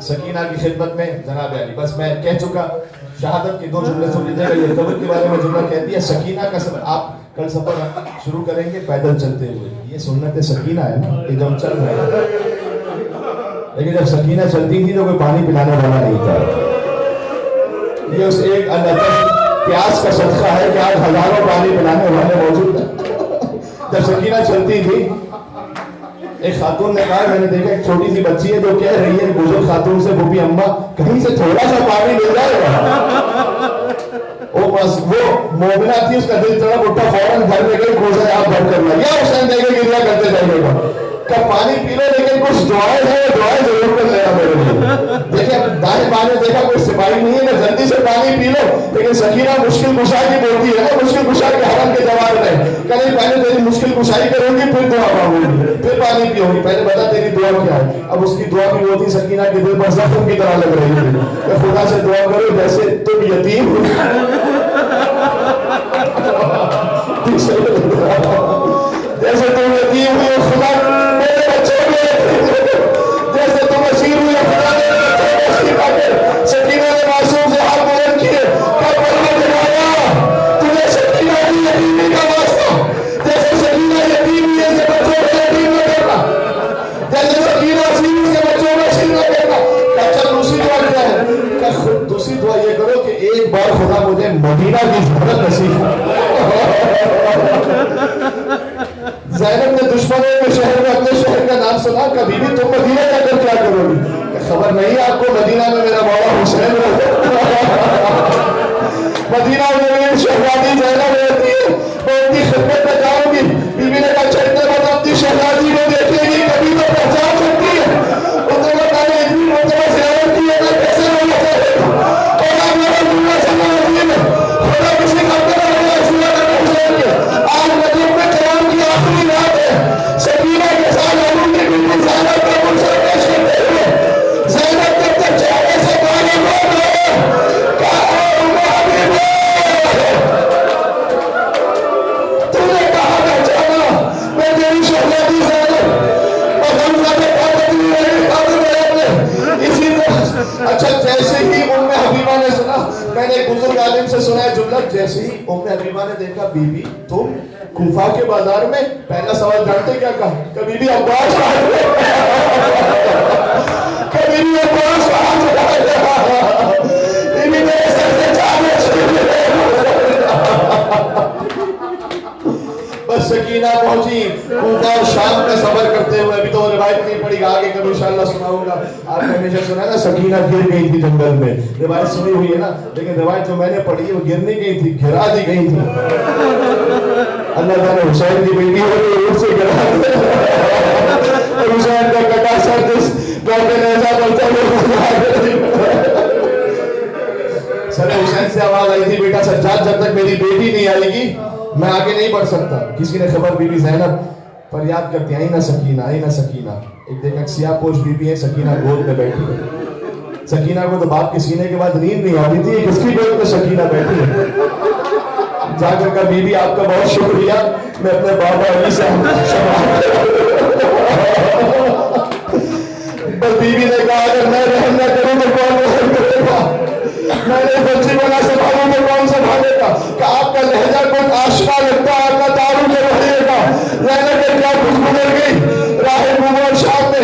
سکینہ کی خدمت میں جناب علی، بس میں کہہ چکا، شہادت کے 2 جملے سن لیجیے گا۔ یہ قبر کے بارے میں جملہ کہتی ہے سکینہ کا سفر، آپ کل سفر شروع کریں گے پیدل چلتے ہوئے، یہ سنت سکینہ ہے نا کہ جب چل رہے ہیں، لیکن جب سکینہ چلتی تھی تو کوئی پانی پلانے والا نہیں تھا۔ یہ اس ایک اللہ پیاس کا صدقہ ہے کہ آج ہزاروں پانی پلانے والے موجود ہیں۔ جب سکینہ چلتی تھی، ایک خاتون نے کہا، میں نے دیکھا ایک چھوٹی سی بچی ہے جو کہہ رہی ہے بزرگ خاتون سے، بوبی اماں کہیں سے تھوڑا سا پانی مل جائے گا؟ وہ مومنہ تھی، اس کا دل تڑپ اٹھا، فوراً گھر میں گئی، کوزہ آپ بھر کر لیا، یا حسین دے کے گریا کرتے جائیے گا کہ پانی پی لو، لیکن کچھ دعائیں ہیں، دعائیں ضرور کر لینا میرے لیے۔ دیکھیں دائیں بائیں دیکھا کوئی سپاہی نہیں ہے کہ جلدی سے پانی پی لو، لیکن سکینہ مشکل کشائی کی بولتی ہے نا، مشکل کشائی کے حرم کے جواب میں کہیں پہلے تیری مشکل کشائی کروں گی، پھر دعا مانگوں گی، پھر پانی پیوں گی، پہلے بتا تیری دعا کیا ہے۔ اب اس کی دعا بھی وہ تھی سکینہ کے دل پر زخم کی طرح لگ رہی تھی کہ خدا سے دعا کرو جیسے تم یتیم ہو، جیسے تم یتیم ہوئے خدا میرے بچوں کو، جیسے تم اسیر ہوئے خدا میرے بچوں کو اسیر کر۔ سکینہ نے معصوم سے ہاتھ بلند کیے کہ پروردگارا تجھے سکینہ کی یتیمی کا واسطہ، جیسے سکینہ یتیم ہوئی ایسے بچوں کو یتیم نہ کرنا، جیسے سکینہ اسیر ہوئی ایسے بچوں کو اسیر نہ کرنا۔ اچھا دوسری دعا کیا ہے؟ دوسری دعا یہ کرو کہ ایک بار خدا مجھے مدینہ کی زیارت نصیب ہو۔ زینب نے دشمنوں کے شہر میں اپنے شہر کا نام سنا، کبھی بھی تم مدینہ جا کر کیا کرو گی؟ خبر نہیں آپ کو مدینہ میں میرا مولا حسین مدینہ میں میری شہزادی زینب رہتی ہے، میں ان کی خدمت میں جاؤں گی۔ بی بی نے کہا چلتے وقت اپنی شہزادی کو دیکھے گی، کبھی تو پہچان سکتی ہے۔ اس نے کہا میں نے اتنی مرتبہ زیارت کی ہے، میں کیسے ہونا چاہے گا؟ اور آپ میرا دنیا سے موجود ہے، خدا کسی خطے کا میرا اسلحہ کرنا چاہیے۔ آج مدینہ میں قیام کی آخری رات ہے، سکینہ کے ساتھ حضور کی بیوی زینب کا منظر پیش کرتے ہوئے زینب جب تک چہرے سے گانے بول رہے کہا اے امہ حبیبہ، تو نے کہا پہچانا میں تیری شہزادی زینب اور حمزہ کے قاتل میری قاتل ہے۔ اسی طرح اچھا جیسے ہی ام حبیبہ نے سنا، میں نے ایک بزرگ عالم سے سنا ہے جملہ، جیسے ہی ام حبیبہ نے دیکھا بی بی تم کوفہ کے بازار میں، پہلا سوال جانتے کیا کہا؟ کبھی بھی عباس کبھی بھی عباس میرے سر سے جانے بس سکینہ پہنچی کوفہ اور شام میں سفر کرتے ہوئے، ابھی تو روایت نہیں پڑی، آگے کبھی انشاءاللہ سناؤں گا۔ آپ نے ہمیشہ سنا ہے نا سکینہ گر گئی تھی جنگل میں، روایت سنی ہوئی ہے نا، لیکن روایت جو میں نے پڑھی ہے وہ گر نہیں گئی تھی، گرا دی گئی تھی۔ اللہ تعالیٰ حسین کی بیٹی ہوئی اونٹ سے گرا دیا، حسین کا کٹا سر جس گوٹے نیزہ بلتا سر حسین سے آواز آئی تھی بیٹا سجاد جب تک میری بیٹی نہیں آئے گی میں آگے نہیں بڑھ سکتا۔ کسی نے خبر بی بی زینب پر یاد کرتی آئی نہ سکینہ، آئی نہ سکینہ۔ ایک دیکھا سیاہ پوش بی بی ہے، سکینہ گود میں بیٹھی ہے۔ سکینہ کو تو باپ کے سینے کے بعد نیند نہیں آتی تھی، کس کی گود میں سکینہ بیٹھی ہے؟ جا کر کہا بی بی آپ کا بہت شکریہ، میں اپنے بابا علی سے بس بی بی نے کہا اگر میں رحم نہ کروں تو کون رحم کرے گا؟ میں نے بچی بنا سنبھالوں تو کون سنبھالے گا؟ کہ آپ کا لہجہ کچھ آشنا لگتا ہے، آپ کا تعارف رہیے گا۔ زینب نے کیا کچھ گزر گئی راہ نبوت شام میں،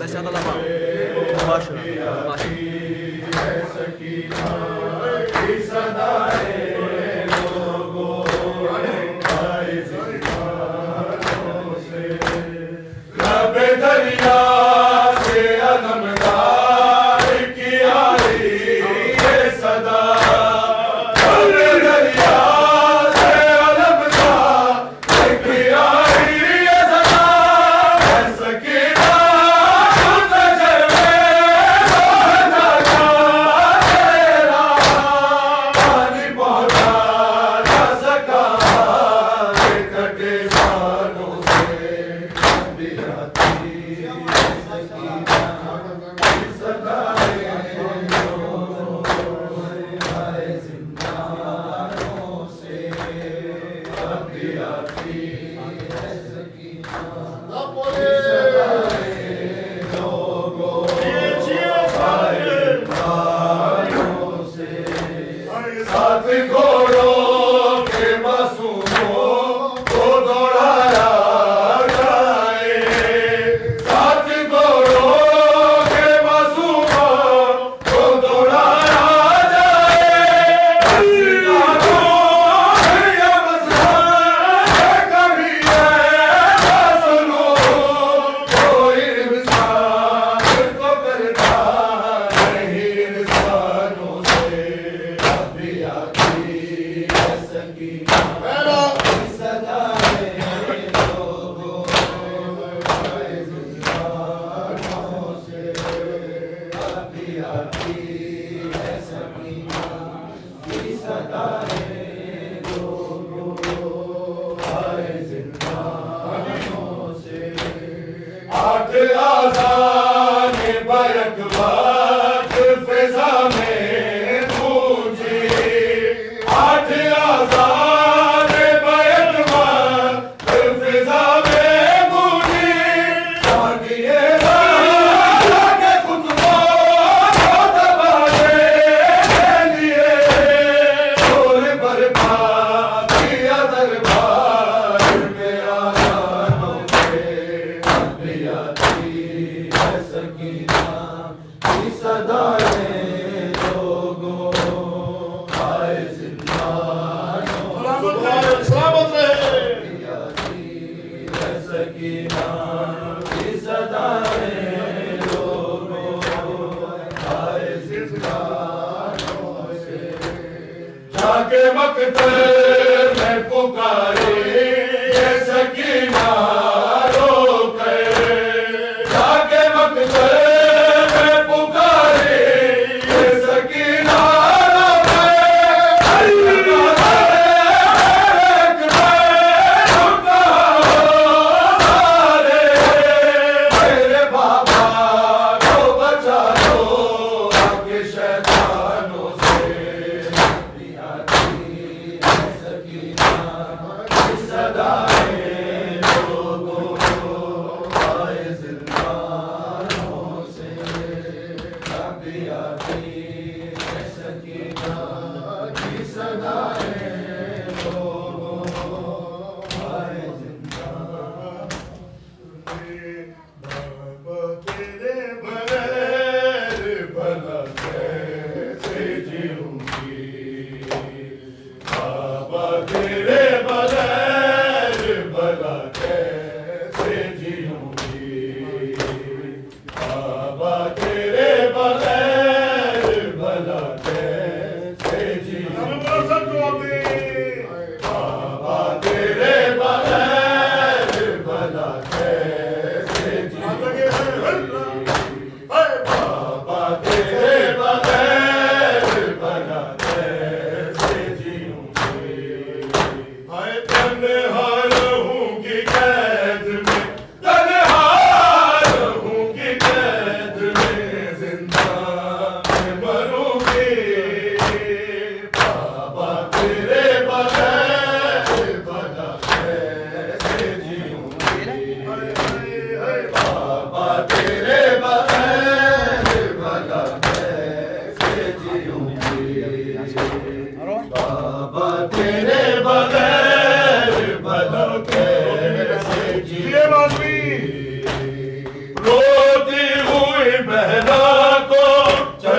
بس هذا الأمر مباشرة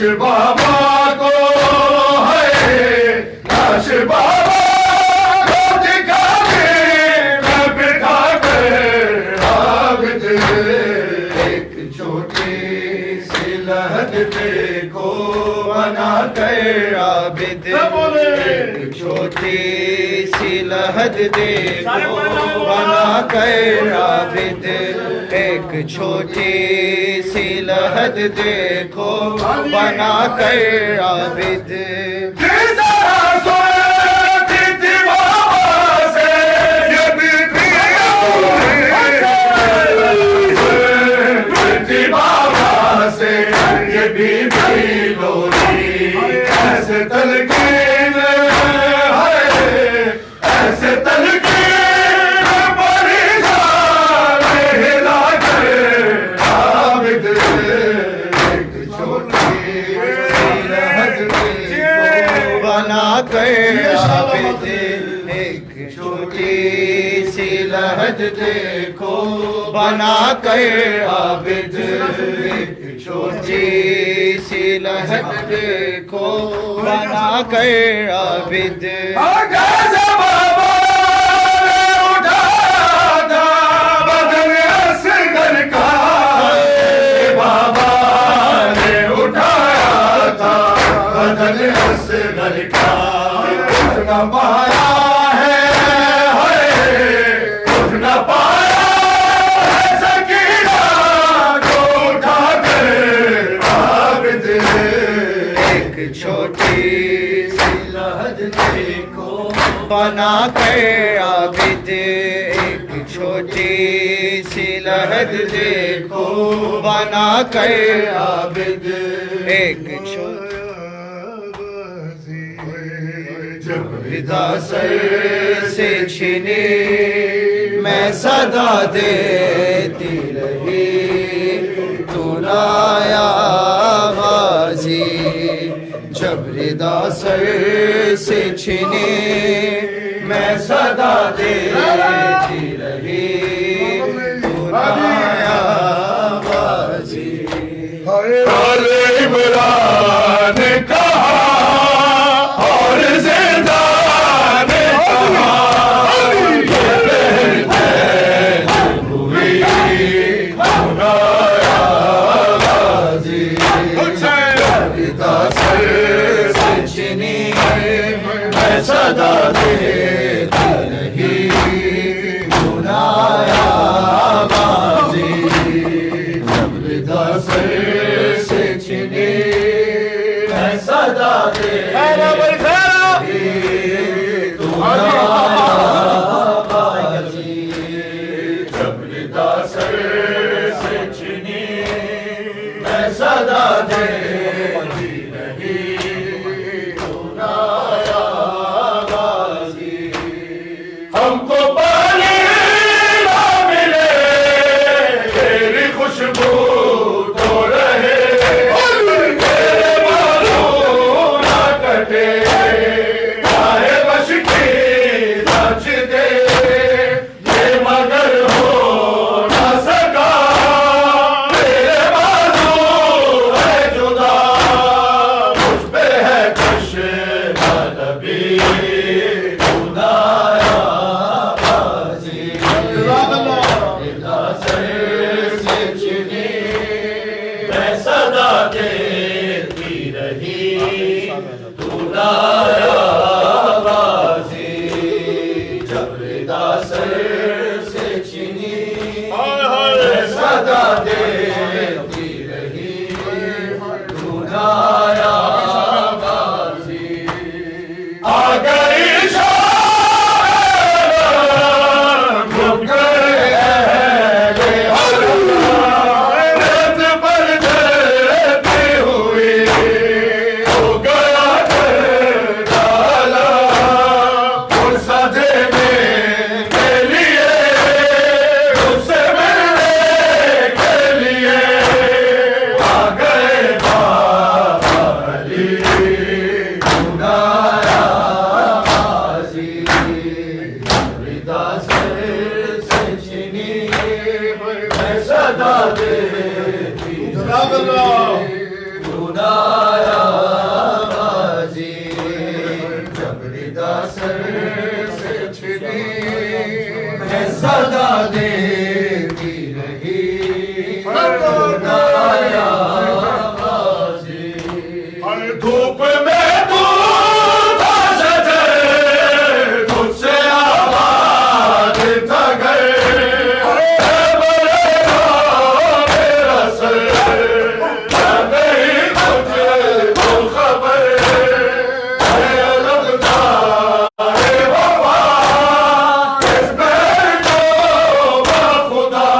بابا کو ہے ناش بابا کو دکھا دے میں بٹھا کر عابد ایک چھوٹی سی لہد دیکھو بنا کر عابد ایک چھوٹی سی لہد دیکھو بنا کر عابد ایک چھوٹی سی لہد دیکھو بنا کر عابد بابا سے یہ بھی لوری ایسے تلقین ہے ایسے تلقین پریشان ہلا کر عابد ایک چھوٹی سی لہد دیکھو بنا کر عابد ایک چھوٹی سی لہد دیکھو بنا کر عابد ایک چھوٹی سی لہد دیکھو بنا کر عابد پایا ہے اٹھ نہ پایا سکینہ کو اٹھا کر عابد ایک چھوٹی سی لہد دیکھو بنا کر عابد ایک چھوٹی سی لہد دیکھو بنا کر عابد ایک چھوٹی ردا سر سے چھینی میں صدا دیتی رہی تو لایا غازی جب ردا سر سے چھینی میں صدا دیتی رہی تو لایا غازی عمران نے کہا اور زندان نے کہا یہ پہچان ہوئی منایا غازی ردا سر سے چھینی میں صدا دیتی رہی منایا غازی ردا سر سے چھینی میں صدا دیتی جب ردا سر سے چھینی میں صدا دیتی رہی سنایا غازی ہم کو پانی نہ ملے تیری خوشبو تو رہے تیرے بالوں نہ کٹے سادے اللہ خدایا غازی جب ردا سر سے چھنی میں صدا دیتی رہی خدایا غازی ہر دھوپ میں تو تھا شجر تجھ سے آباد تھا گھر میرا سر نہیں تجھے تو خبر ہے لگتا ہے وفا اس میں جو خدا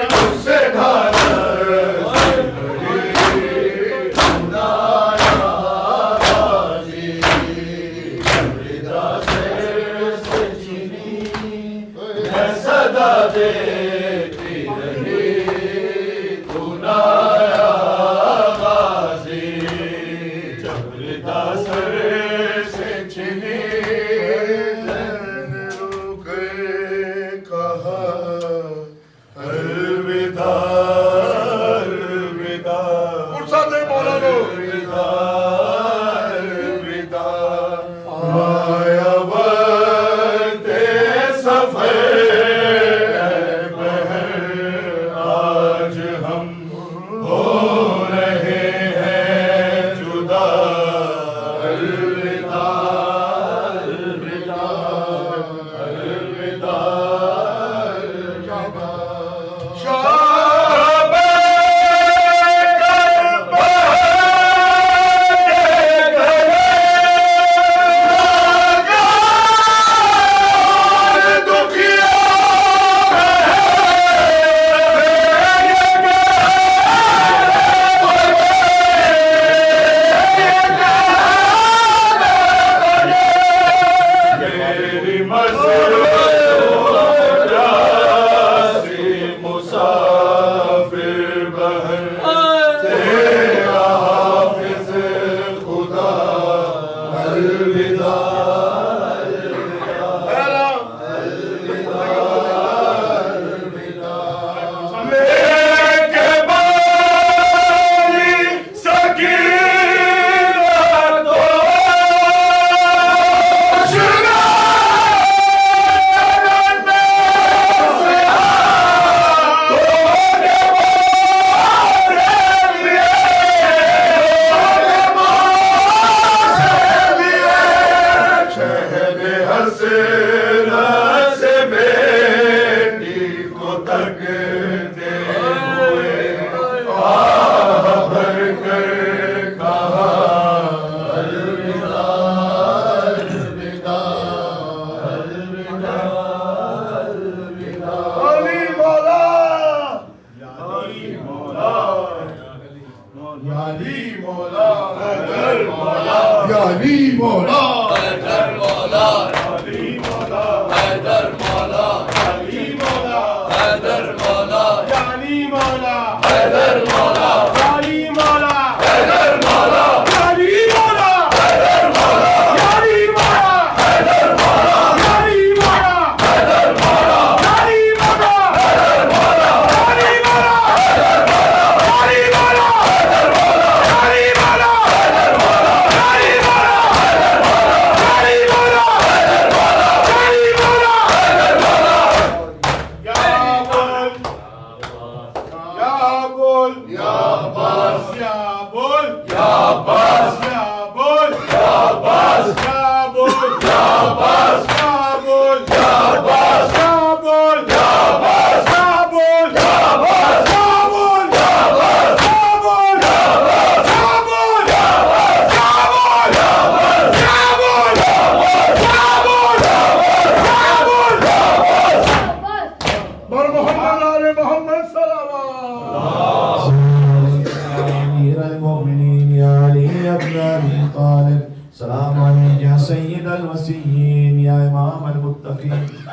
تجھ سے ڈھالا صدا دیتی رہی خدایا غازی جب ردا سر سے چھنی رو کے کہا الوداع الوداع فرصت ہے مولانا الوداع آیا وقت سفر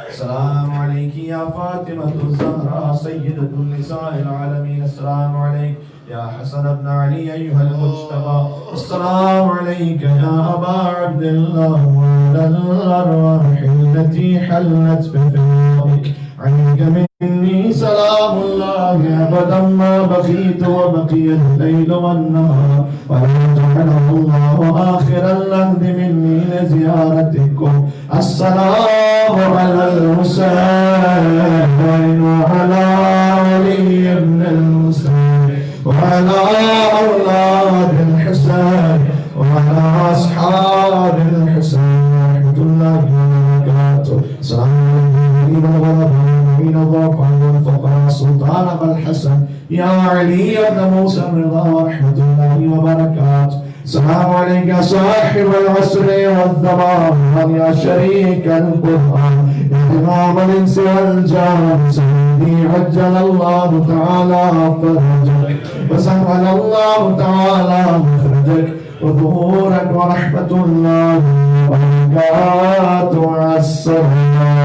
السلام عليك يا فاطمة الزهراء سيدة النساء العالمين. السلام عليك يا حسن بن علي أيها المجتبى. السلام عليك يا أبا عبد الله وعلى الأرواح التي حلت بفنائك. عليك مني سلام الله يا أبدا ما بقيت وبقي الليل والنهار ولا جعله الله آخر اللحظ مني لزيارتكم. السلام على الحسين وعلى علي بن الحسين وعلى أولاد الحسين وعلى أصحاب الحسين ورحمة الله وبركاته. سلام عليكم والغربين والضعفاء والفقراء سلطان أبا الحسن يا علي بن موسى الرضا ورحمة الله وبركاته. السلام عليك يا صاحب العسر والزمان يا شريك القرآن يا إمام الإنس والجان سيدي عجل الله تعالى فرجك وسهل الله تعالى مخرجك وظهورك ورحمة الله وبركاته على السلام.